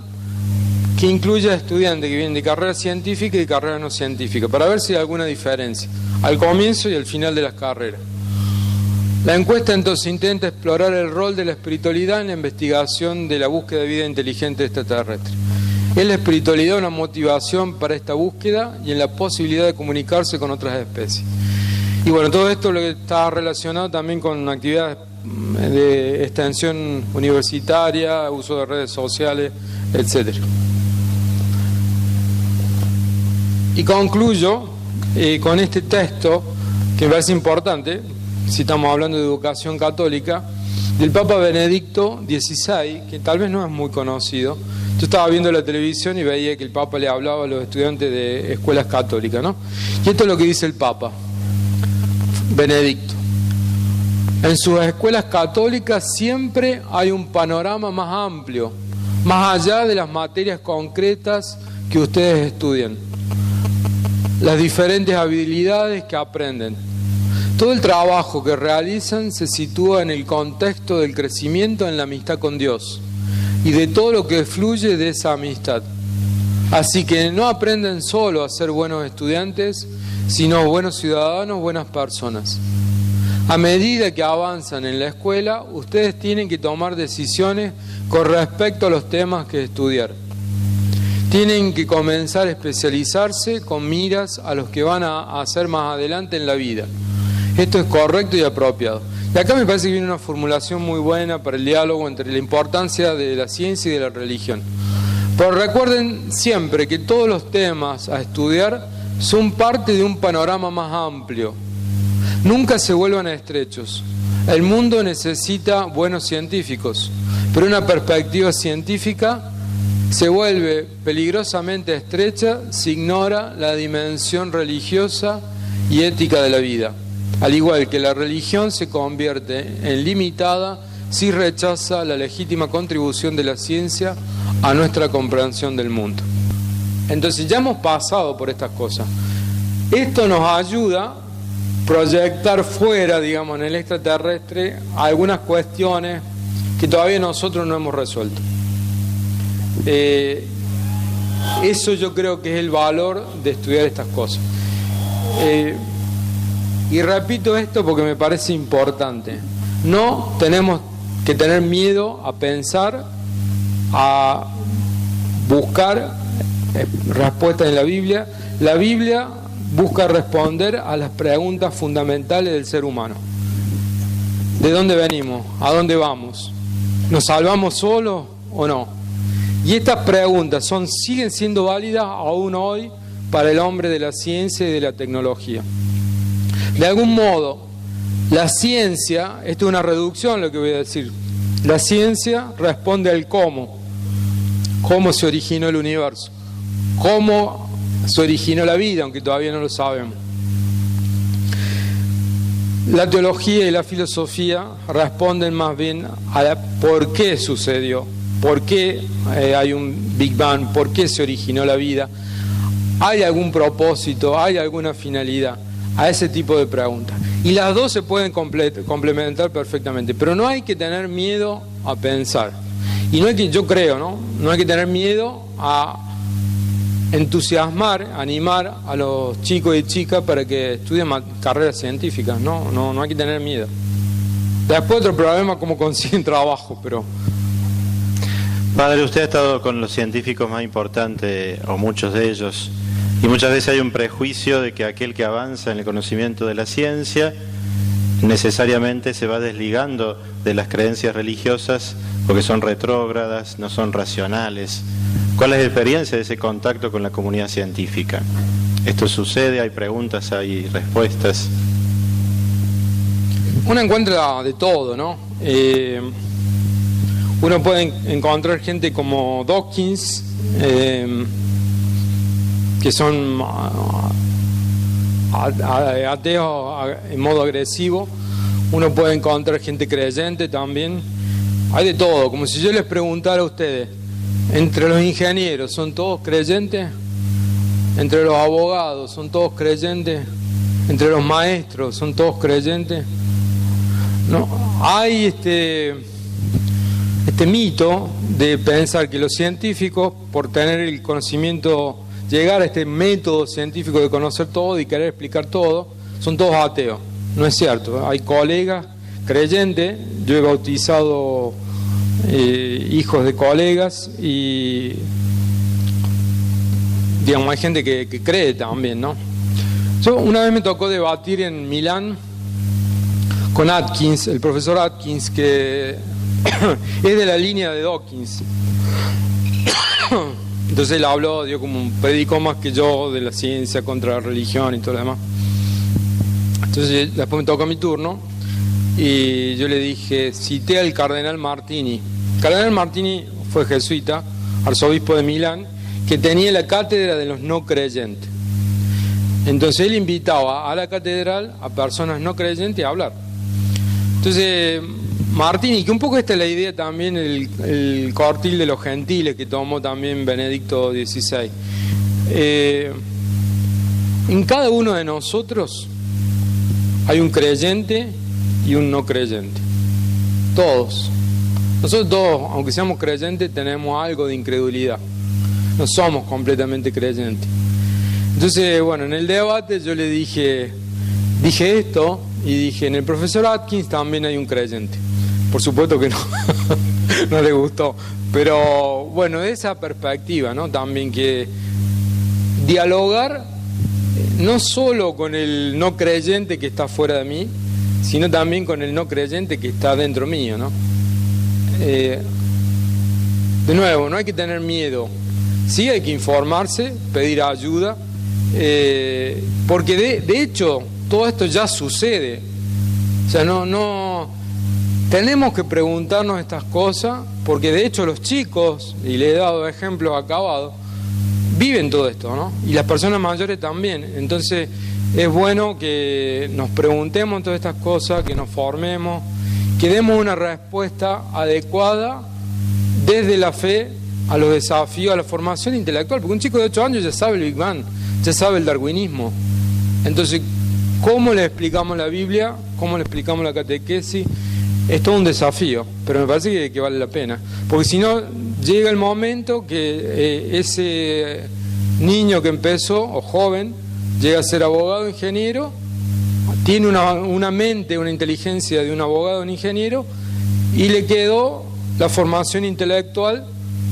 que incluya estudiantes que vienen de carrera científica y carrera no científica, para ver si hay alguna diferencia al comienzo y al final de las carreras. La encuesta entonces intenta explorar el rol de la espiritualidad en la investigación de la búsqueda de vida inteligente extraterrestre. ¿Es la espiritualidad una motivación para esta búsqueda y en la posibilidad de comunicarse con otras especies? Y bueno, todo esto lo que está relacionado también con actividades de extensión universitaria, uso de redes sociales, etcétera. Y concluyo con este texto, que me parece importante, si estamos hablando de educación católica, del Papa Benedicto XVI, que tal vez no es muy conocido. Yo estaba viendo la televisión y veía que el Papa le hablaba a los estudiantes de escuelas católicas, ¿no? Y esto es lo que dice el Papa Benedicto. En sus escuelas católicas siempre hay un panorama más amplio, más allá de las materias concretas que ustedes estudian, las diferentes habilidades que aprenden. Todo el trabajo que realizan se sitúa en el contexto del crecimiento en la amistad con Dios y de todo lo que fluye de esa amistad. Así que no aprenden solo a ser buenos estudiantes, sino buenos ciudadanos, buenas personas. A medida que avanzan en la escuela, ustedes tienen que tomar decisiones con respecto a los temas que estudiar. Tienen que comenzar a especializarse con miras a los que van a hacer más adelante en la vida. Esto es correcto y apropiado. Y acá me parece que viene una formulación muy buena para el diálogo entre la importancia de la ciencia y de la religión. Pero recuerden siempre que todos los temas a estudiar son parte de un panorama más amplio. Nunca se vuelvan estrechos. El mundo necesita buenos científicos, pero una perspectiva científica se vuelve peligrosamente estrecha si ignora la dimensión religiosa y ética de la vida. Al igual que la religión se convierte en limitada si rechaza la legítima contribución de la ciencia a nuestra comprensión del mundo. Entonces ya hemos pasado por estas cosas. Esto nos ayuda a proyectar fuera, digamos, en el extraterrestre, algunas cuestiones que todavía nosotros no hemos resuelto. Eso yo creo que es el valor de estudiar estas cosas. Y repito esto porque me parece importante. No tenemos que tener miedo a pensar, a buscar respuestas en la Biblia. La Biblia busca responder a las preguntas fundamentales del ser humano. ¿De dónde venimos? ¿A dónde vamos? ¿Nos salvamos solos o no? Y estas preguntas siguen siendo válidas aún hoy para el hombre de la ciencia y de la tecnología. De algún modo, la ciencia, esto es una reducción lo que voy a decir, la ciencia responde al cómo se originó el universo, cómo se originó la vida, aunque todavía no lo sabemos. La teología y la filosofía responden más bien a por qué sucedió, por qué hay un Big Bang, por qué se originó la vida, hay algún propósito, hay alguna finalidad, a ese tipo de preguntas. Y las dos se pueden complementar perfectamente, pero no hay que tener miedo a pensar. Y no hay que, yo creo, no hay que tener miedo a entusiasmar, animar a los chicos y chicas para que estudien carreras científicas. No hay que tener miedo. Después otro problema, cómo consiguen trabajo, pero... Padre, usted ha estado con los científicos más importantes, o muchos de ellos, y muchas veces hay un prejuicio de que aquel que avanza en el conocimiento de la ciencia necesariamente se va desligando de las creencias religiosas porque son retrógradas, no son racionales. ¿Cuál es la experiencia de ese contacto con la comunidad científica? ¿Esto sucede? ¿Hay preguntas? ¿Hay respuestas? Uno encuentra de todo, ¿no? Uno puede encontrar gente como Dawkins, que son ateos en modo agresivo. Uno puede encontrar gente creyente también. Hay de todo. Como si yo les preguntara a ustedes, entre los ingenieros, ¿son todos creyentes? Entre los abogados, ¿son todos creyentes? Entre los maestros, ¿son todos creyentes? No, hay este mito de pensar que los científicos, por tener el conocimiento, llegar a este método científico de conocer todo y querer explicar todo, son todos ateos. No es cierto. Hay colegas creyentes, yo he bautizado hijos de colegas y digamos hay gente que cree también, ¿no? Yo una vez me tocó debatir en Milán con Atkins, el profesor Atkins, que es de la línea de Dawkins. Entonces él habló, dio como un predicó más que yo de la ciencia contra la religión y todo lo demás. Entonces después me tocó mi turno y yo le dije, cité al cardenal Martini. El cardenal Martini fue jesuita, arzobispo de Milán, que tenía la cátedra de los no creyentes. Entonces él invitaba a la catedral a personas no creyentes a hablar. Entonces Martini, que un poco esta es la idea también, el cortil de los gentiles que tomó también Benedicto XVI. En cada uno de nosotros hay un creyente y un no creyente. Todos. Nosotros todos, aunque seamos creyentes, tenemos algo de incredulidad. No somos completamente creyentes. Entonces, bueno, en el debate yo le dije esto y dije, en el profesor Atkins también hay un creyente. Por supuesto que no, no le gustó. Pero bueno, esa perspectiva, ¿no? También que dialogar no solo con el no creyente que está fuera de mí, sino también con el no creyente que está dentro mío, ¿no? De nuevo, no hay que tener miedo. Sí hay que informarse, pedir ayuda, porque de hecho todo esto ya sucede. O sea, no tenemos que preguntarnos estas cosas, porque de hecho los chicos, y le he dado ejemplos acabados, viven todo esto, ¿no? Y las personas mayores también. Entonces es bueno que nos preguntemos todas estas cosas, que nos formemos, que demos una respuesta adecuada desde la fe a los desafíos, a la formación intelectual, porque un chico de 8 años ya sabe el Big Bang, ya sabe el darwinismo. Entonces, ¿cómo le explicamos la Biblia? ¿Cómo le explicamos la catequesis? Es todo un desafío, pero me parece que vale la pena, porque si no, llega el momento que ese niño que empezó, o joven, llega a ser abogado, ingeniero, tiene una mente, una inteligencia de un abogado, un ingeniero, y le quedó la formación intelectual,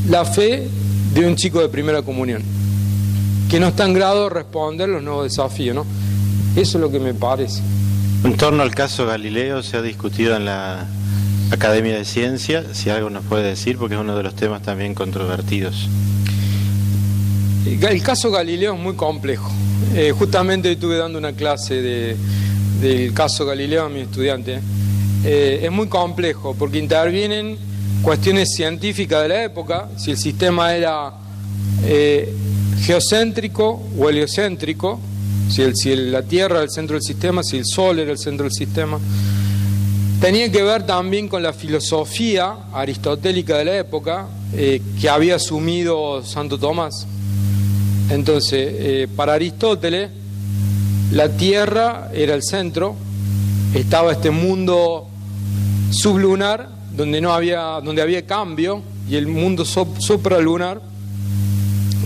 la fe de un chico de primera comunión, que no está en grado de responder los nuevos desafíos, ¿no? Eso es lo que me parece. En torno al caso Galileo se ha discutido en la Academia de Ciencia, si algo nos puede decir, porque es uno de los temas también controvertidos. El caso Galileo es muy complejo. Justamente estuve dando una clase del caso Galileo a mi estudiante. Es muy complejo porque intervienen cuestiones científicas de la época, si el sistema era geocéntrico o heliocéntrico, si la Tierra era el centro del sistema, si el Sol era el centro del sistema. Tenía que ver también con la filosofía aristotélica de la época que había asumido Santo Tomás. Entonces, para Aristóteles, la Tierra era el centro, estaba este mundo sublunar donde había cambio, y el mundo supralunar,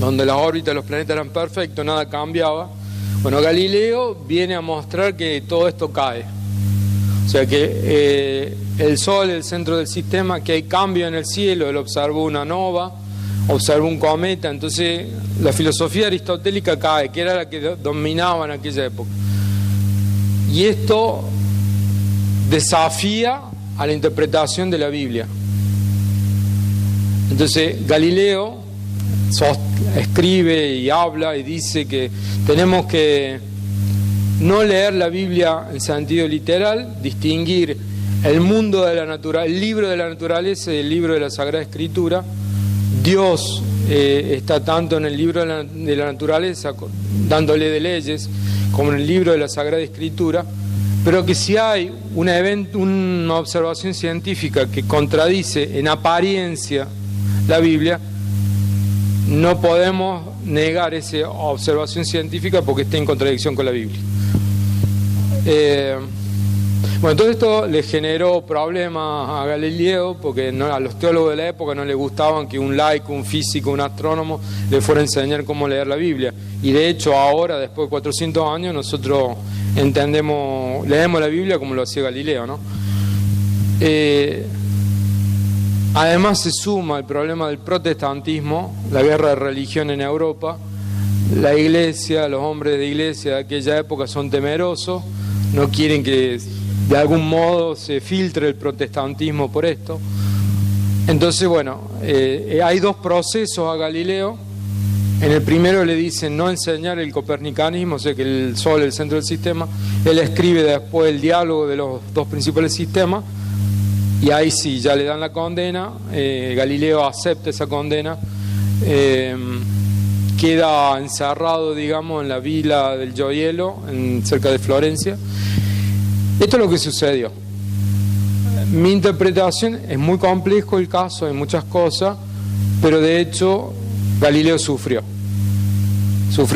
donde las órbitas de los planetas eran perfectos, nada cambiaba. Bueno, Galileo viene a mostrar que todo esto cae. O sea que el Sol es el centro del sistema, que hay cambio en el cielo, él observó una nova, observó un cometa, entonces la filosofía aristotélica cae, que era la que dominaba en aquella época. Y esto desafía a la interpretación de la Biblia. Entonces Galileo escribe y habla y dice que tenemos que no leer la Biblia en sentido literal, distinguir el mundo de la naturaleza, el libro de la naturaleza y el libro de la Sagrada Escritura. Dios está tanto en el libro de la naturaleza, dándole de leyes, como en el libro de la Sagrada Escritura, pero que si hay una observación científica que contradice en apariencia la Biblia, no podemos negar esa observación científica porque está en contradicción con la Biblia. Bueno, todo esto le generó problemas a Galileo porque a los teólogos de la época no les gustaban que un laico, un físico, un astrónomo le fuera a enseñar cómo leer la Biblia. Y de hecho ahora, después de 400 años, nosotros leemos la Biblia como lo hacía Galileo, ¿no? Además se suma el problema del protestantismo, la guerra de religión en Europa. La iglesia, los hombres de iglesia de aquella época son temerosos, no quieren que de algún modo se filtre el protestantismo por esto. Entonces, bueno, hay dos procesos a Galileo. En el primero le dicen no enseñar el copernicanismo, o sea que el Sol es el centro del sistema. Él escribe después el diálogo de los dos principales sistemas, y ahí sí, ya le dan la condena. Galileo acepta esa condena, queda encerrado, digamos, en la villa del Gioiello, cerca de Florencia. Esto es lo que sucedió. Mi interpretación es muy complejo el caso, hay muchas cosas, pero de hecho Galileo sufrió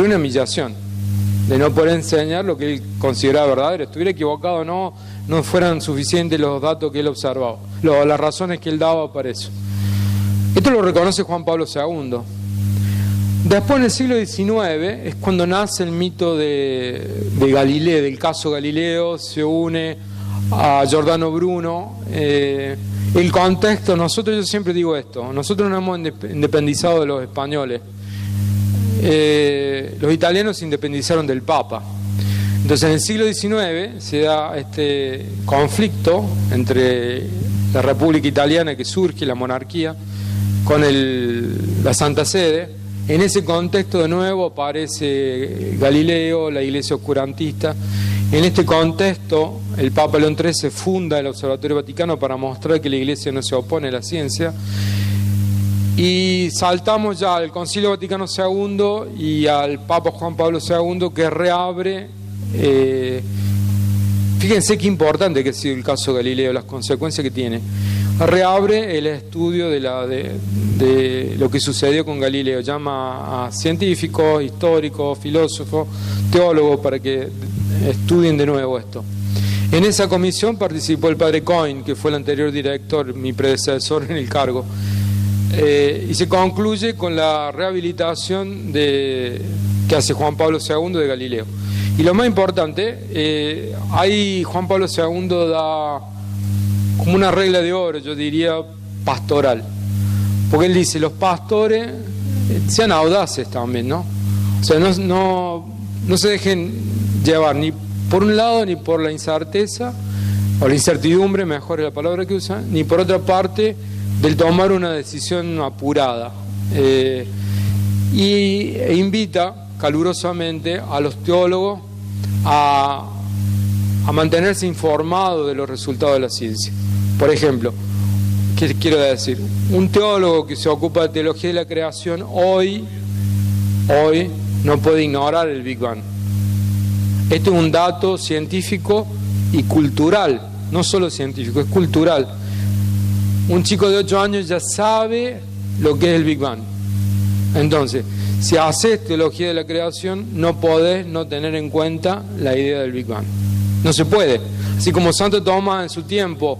una humillación de no poder enseñar lo que él consideraba verdadero. Estuviera equivocado o no fueran suficientes los datos que él observaba, las razones que él daba para eso. Esto lo reconoce Juan Pablo II. Después, en el siglo XIX, es cuando nace el mito de Galileo, del caso Galileo. Se une a Giordano Bruno. El contexto, yo siempre digo esto, nosotros nos hemos independizado de los españoles. Los italianos se independizaron del Papa. Entonces, en el siglo XIX se da este conflicto entre la República Italiana que surge, la monarquía, con la Santa Sede. En ese contexto de nuevo aparece Galileo, la Iglesia oscurantista. En este contexto el Papa León XIII funda el Observatorio Vaticano para mostrar que la Iglesia no se opone a la ciencia. Y saltamos ya al Concilio Vaticano II y al Papa Juan Pablo II, que reabre. Fíjense qué importante que ha sido el caso Galileo, las consecuencias que tiene. Reabre el estudio de lo que sucedió con Galileo, llama a científicos, históricos, filósofos, teólogos para que estudien de nuevo esto. En esa comisión participó el padre Coin, que fue el anterior director, mi predecesor en el cargo, y se concluye con la rehabilitación que hace Juan Pablo II de Galileo. Y lo más importante, ahí Juan Pablo II da como una regla de oro, yo diría, pastoral. Porque él dice, los pastores sean audaces también, ¿no? O sea, no se dejen llevar ni por un lado ni por la incerteza, o la incertidumbre, mejor es la palabra que usa, ni por otra parte del tomar una decisión apurada. E invita calurosamente a los teólogos a mantenerse informados de los resultados de la ciencia. Por ejemplo, ¿qué quiero decir? Un teólogo que se ocupa de teología de la creación hoy hoy no puede ignorar el Big Bang. Este es un dato científico y cultural, no solo científico, es cultural. Un chico de 8 años ya sabe lo que es el Big Bang. Entonces, si haces teología de la creación, no podés no tener en cuenta la idea del Big Bang. No se puede. Así como Santo Tomás en su tiempo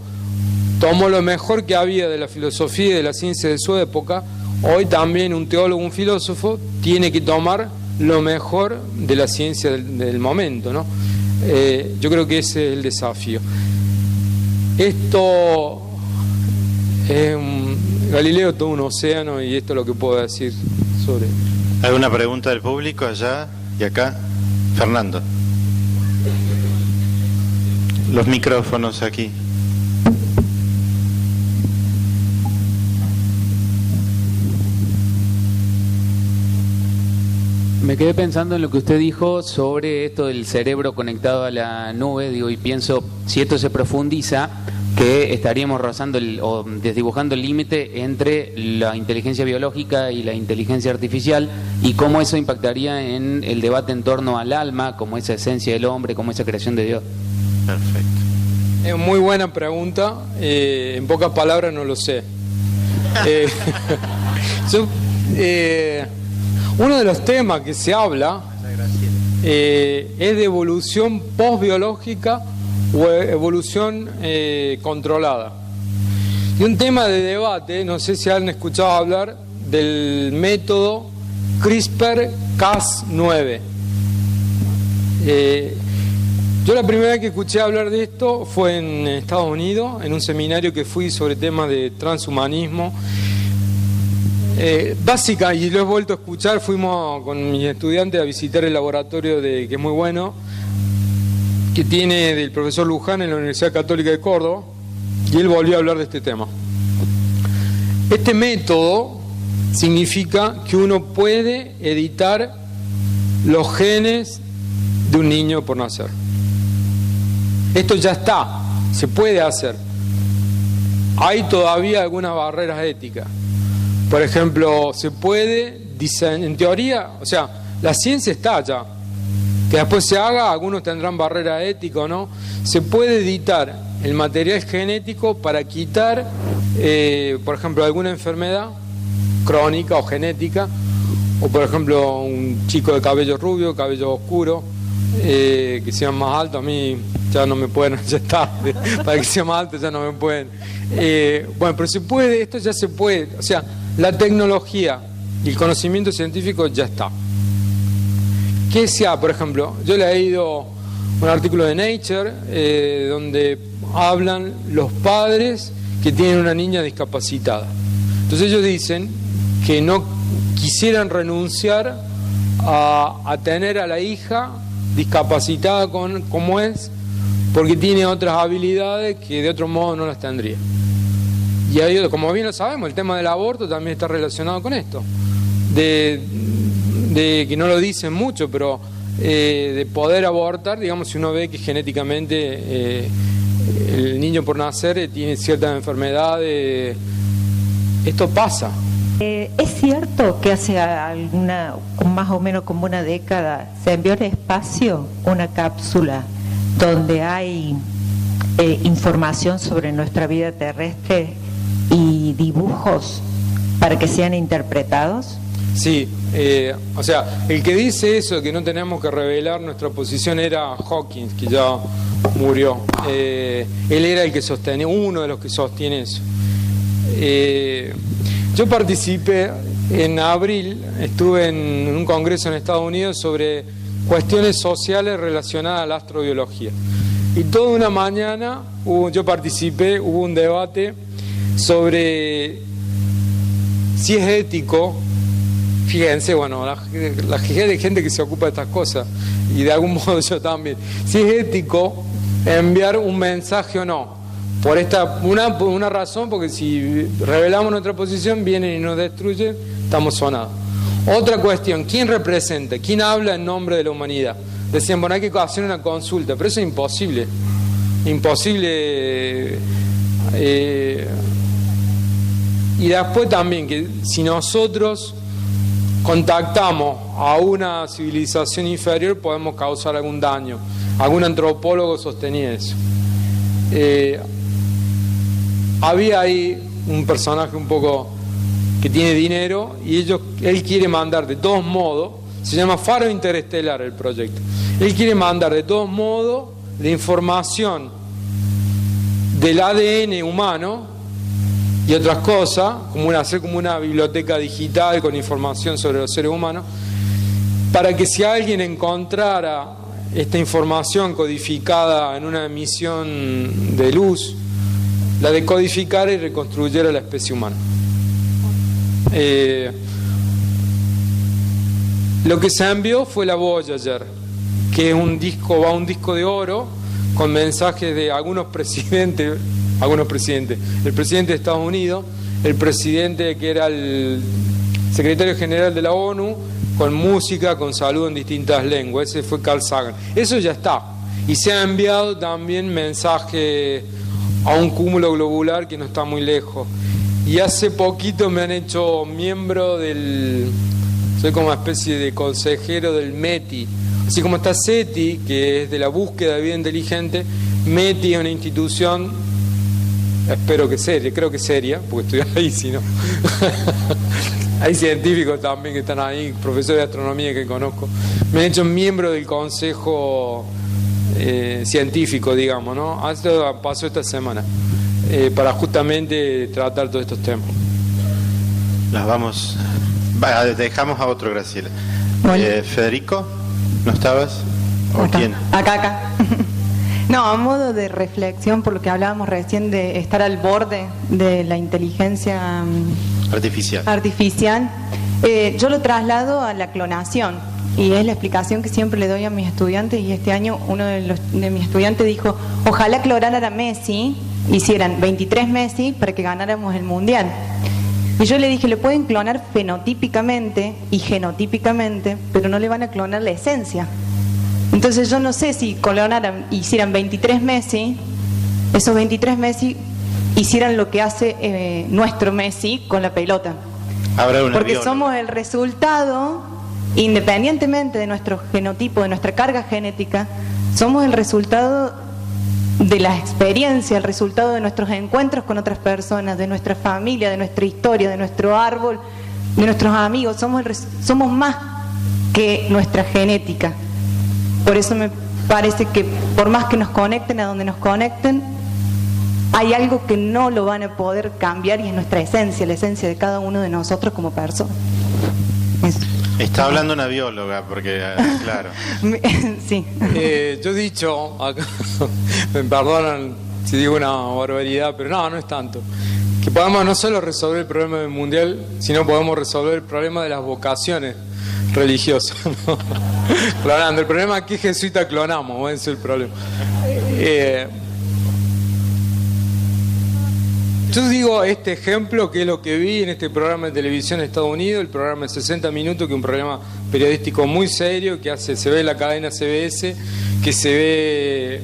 tomó lo mejor que había de la filosofía y de la ciencia de su época, hoy también un teólogo, un filósofo, tiene que tomar lo mejor de la ciencia del momento, ¿no? Yo creo que ese es el desafío. Esto es Galileo es todo un océano, y esto es lo que puedo decir sobre... ¿Alguna pregunta del público allá y acá? Fernando. Los micrófonos aquí. Me quedé pensando en lo que usted dijo sobre esto del cerebro conectado a la nube, digo, y pienso, si esto se profundiza, que estaríamos rozando o desdibujando el límite entre la inteligencia biológica y la inteligencia artificial, y cómo eso impactaría en el debate en torno al alma, como esa esencia del hombre, como esa creación de Dios. Perfecto. Es muy buena pregunta, en pocas palabras no lo sé. Uno de los temas que se habla es de evolución postbiológica o evolución controlada. Y un tema de debate, no sé si han escuchado hablar del método CRISPR-Cas9. Yo la primera vez que escuché hablar de esto fue en Estados Unidos, en un seminario que fui sobre temas de transhumanismo. Básica, y lo he vuelto a escuchar, fuimos con mis estudiantes a visitar el laboratorio que es muy bueno, que tiene del profesor Luján en la Universidad Católica de Córdoba, y él volvió a hablar de este tema. Este método significa que uno puede editar los genes de un niño por nacer. Esto ya está, se puede hacer. Hay todavía algunas barreras éticas. Por ejemplo, se puede diseñar, en teoría, o sea, la ciencia está ya. Que después se haga, algunos tendrán barrera ética o no. Se puede editar el material genético para quitar, por ejemplo, alguna enfermedad crónica o genética, o por ejemplo, un chico de cabello rubio, cabello oscuro, que sea más alto. A mí ya no me pueden, ya está, para que sea más alto ya no me pueden. Bueno, pero se puede, esto ya se puede, o sea, la tecnología y el conocimiento científico ya está. ¿Qué sea? Por ejemplo, yo he leído un artículo de Nature donde hablan los padres que tienen una niña discapacitada. Entonces ellos dicen que no quisieran renunciar a tener a la hija discapacitada como es, porque tiene otras habilidades que de otro modo no las tendría. Y ahí, como bien lo sabemos, el tema del aborto también está relacionado con esto, de que no lo dicen mucho, pero de poder abortar, digamos, si uno ve que genéticamente el niño por nacer tiene ciertas enfermedades, esto pasa. ¿Es cierto que hace más o menos como una década se envió al espacio una cápsula donde hay información sobre nuestra vida terrestre y dibujos para que sean interpretados? Sí, o sea, el que dice eso, que no tenemos que revelar nuestra posición, era Hawkins, que ya murió. Él era el que sostenía, uno de los que sostiene eso. Yo participé en abril, estuve en un congreso en Estados Unidos sobre cuestiones sociales relacionadas a la astrobiología. Y toda una mañana yo participé, hubo un debate sobre si es ético. Fíjense, bueno, la gente que se ocupa de estas cosas, y de algún modo yo también, si es ético enviar un mensaje o no. Por una razón, porque si revelamos nuestra posición, vienen y nos destruyen, estamos sonados. Otra cuestión, ¿quién representa? ¿Quién habla en nombre de la humanidad? Decían, bueno, hay que hacer una consulta, pero eso es imposible. Imposible. Y después también, que si nosotros contactamos a una civilización inferior, podemos causar algún daño. Algún antropólogo sostenía eso. Había ahí un personaje un poco que tiene dinero y él quiere mandar de todos modos, se llama Faro Interestelar el proyecto, él quiere mandar de todos modos la información del ADN humano y otras cosas, hacer como una biblioteca digital con información sobre los seres humanos, para que si alguien encontrara esta información codificada en una emisión de luz, la decodificara y reconstruyera la especie humana. Lo que se envió fue la Voyager, que es un disco de oro con mensajes de algunos presidentes, el presidente de Estados Unidos, el presidente que era el secretario general de la ONU, con música, con saludo en distintas lenguas. Ese fue Carl Sagan. Eso ya está. Y se ha enviado también mensaje a un cúmulo globular que no está muy lejos. Y hace poquito me han hecho miembro soy como una especie de consejero del METI. Así como está SETI, que es de la búsqueda de vida inteligente, METI es una institución, espero que seria, creo que seria, porque estoy ahí, si no. Hay científicos también que están ahí, profesores de astronomía que conozco. Me han hecho miembro del consejo científico, digamos, ¿no? Esto pasó esta semana, para justamente tratar todos estos temas. Dejamos a otro, Graciela. Federico, ¿no estabas? ¿O acá, quién? Acá. No, a modo de reflexión por lo que hablábamos recién de estar al borde de la inteligencia artificial, yo lo traslado a la clonación, y es la explicación que siempre le doy a mis estudiantes. Y este año uno de mis estudiantes dijo: ojalá clonaran a Messi, hicieran 23 Messi para que ganáramos el Mundial. Y yo le dije: le pueden clonar fenotípicamente y genotípicamente, pero no le van a clonar la esencia. Entonces yo no sé si hicieran 23 Messi, esos 23 Messi hicieran lo que hace nuestro Messi con la pelota. Porque somos el resultado, independientemente de nuestro genotipo, de nuestra carga genética, somos el resultado de la experiencia, el resultado de nuestros encuentros con otras personas, de nuestra familia, de nuestra historia, de nuestro árbol, de nuestros amigos. Somos más que nuestra genética. Por eso me parece que por más que nos conecten a donde nos conecten, hay algo que no lo van a poder cambiar, y es nuestra esencia, la esencia de cada uno de nosotros como personas. Está hablando una bióloga, porque, claro. Sí. Yo he dicho, acá, me perdonan si digo una barbaridad, pero no es tanto, que podamos no solo resolver el problema del mundial, sino podemos resolver el problema de las vocaciones religiosas, ¿no? Clonando. El problema es que jesuita clonamos, ese es el problema. Yo digo este ejemplo, que es lo que vi en este programa de televisión en Estados Unidos, el programa de 60 minutos, que es un programa periodístico muy serio, que se ve en la cadena CBS, que se ve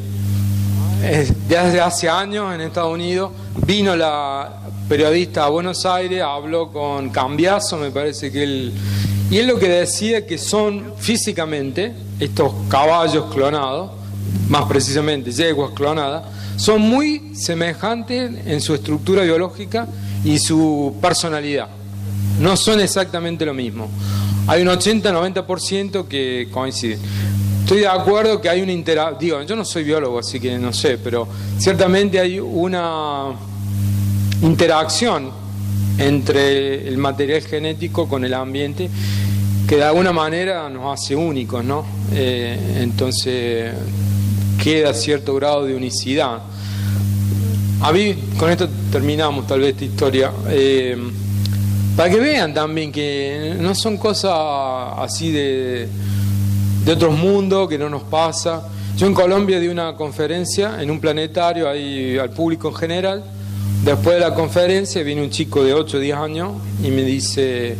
desde hace años en Estados Unidos. Vino la periodista a Buenos Aires, habló con Cambiaso, me parece que él... Y él lo que decía que son físicamente, estos caballos clonados, más precisamente yeguas clonadas, son muy semejantes en su estructura biológica y su personalidad. No son exactamente lo mismo. Hay un 80-90% que coinciden. Estoy de acuerdo que hay una interacción. Digo, yo no soy biólogo, así que no sé, pero ciertamente hay una interacción entre el material genético con el ambiente que de alguna manera nos hace únicos, ¿no? Entonces queda cierto grado de unicidad. A mí, con esto terminamos tal vez esta historia, para que vean también que no son cosas así de otros mundos, que no nos pasa. Yo en Colombia di una conferencia en un planetario ahí al público en general. Después de la conferencia viene un chico de 8 o 10 años y me dice: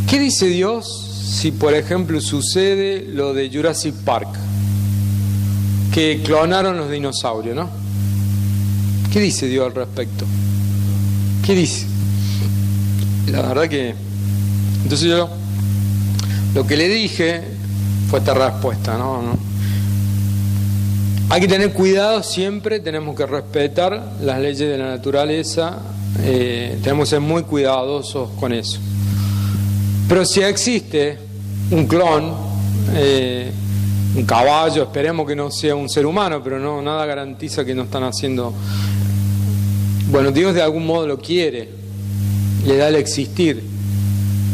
¿qué dice Dios si por ejemplo sucede lo de Jurassic Park? Que clonaron los dinosaurios, ¿no? ¿Qué dice Dios al respecto? ¿Qué dice? La verdad que... Entonces yo lo que le dije fue esta respuesta, ¿no? Hay que tener cuidado siempre, tenemos que respetar las leyes de la naturaleza, tenemos que ser muy cuidadosos con eso. Pero si existe un clon, un caballo, esperemos que no sea un ser humano, pero no, nada garantiza que no están haciendo. Bueno, Dios de algún modo lo quiere, le da el existir.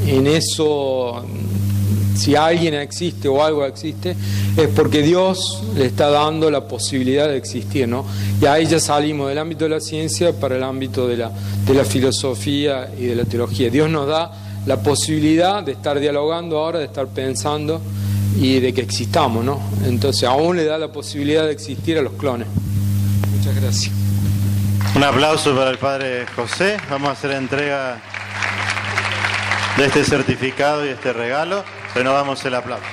En eso, si alguien existe o algo existe, es porque Dios le está dando la posibilidad de existir, ¿no? Y ahí ya salimos del ámbito de la ciencia para el ámbito de la filosofía y de la teología. Dios nos da la posibilidad de estar dialogando ahora, de estar pensando y de que existamos, ¿no? Entonces aún le da la posibilidad de existir a los clones. Muchas gracias. Un aplauso para el padre José. Vamos a hacer entrega de este certificado y este regalo. Renovamos el aplauso.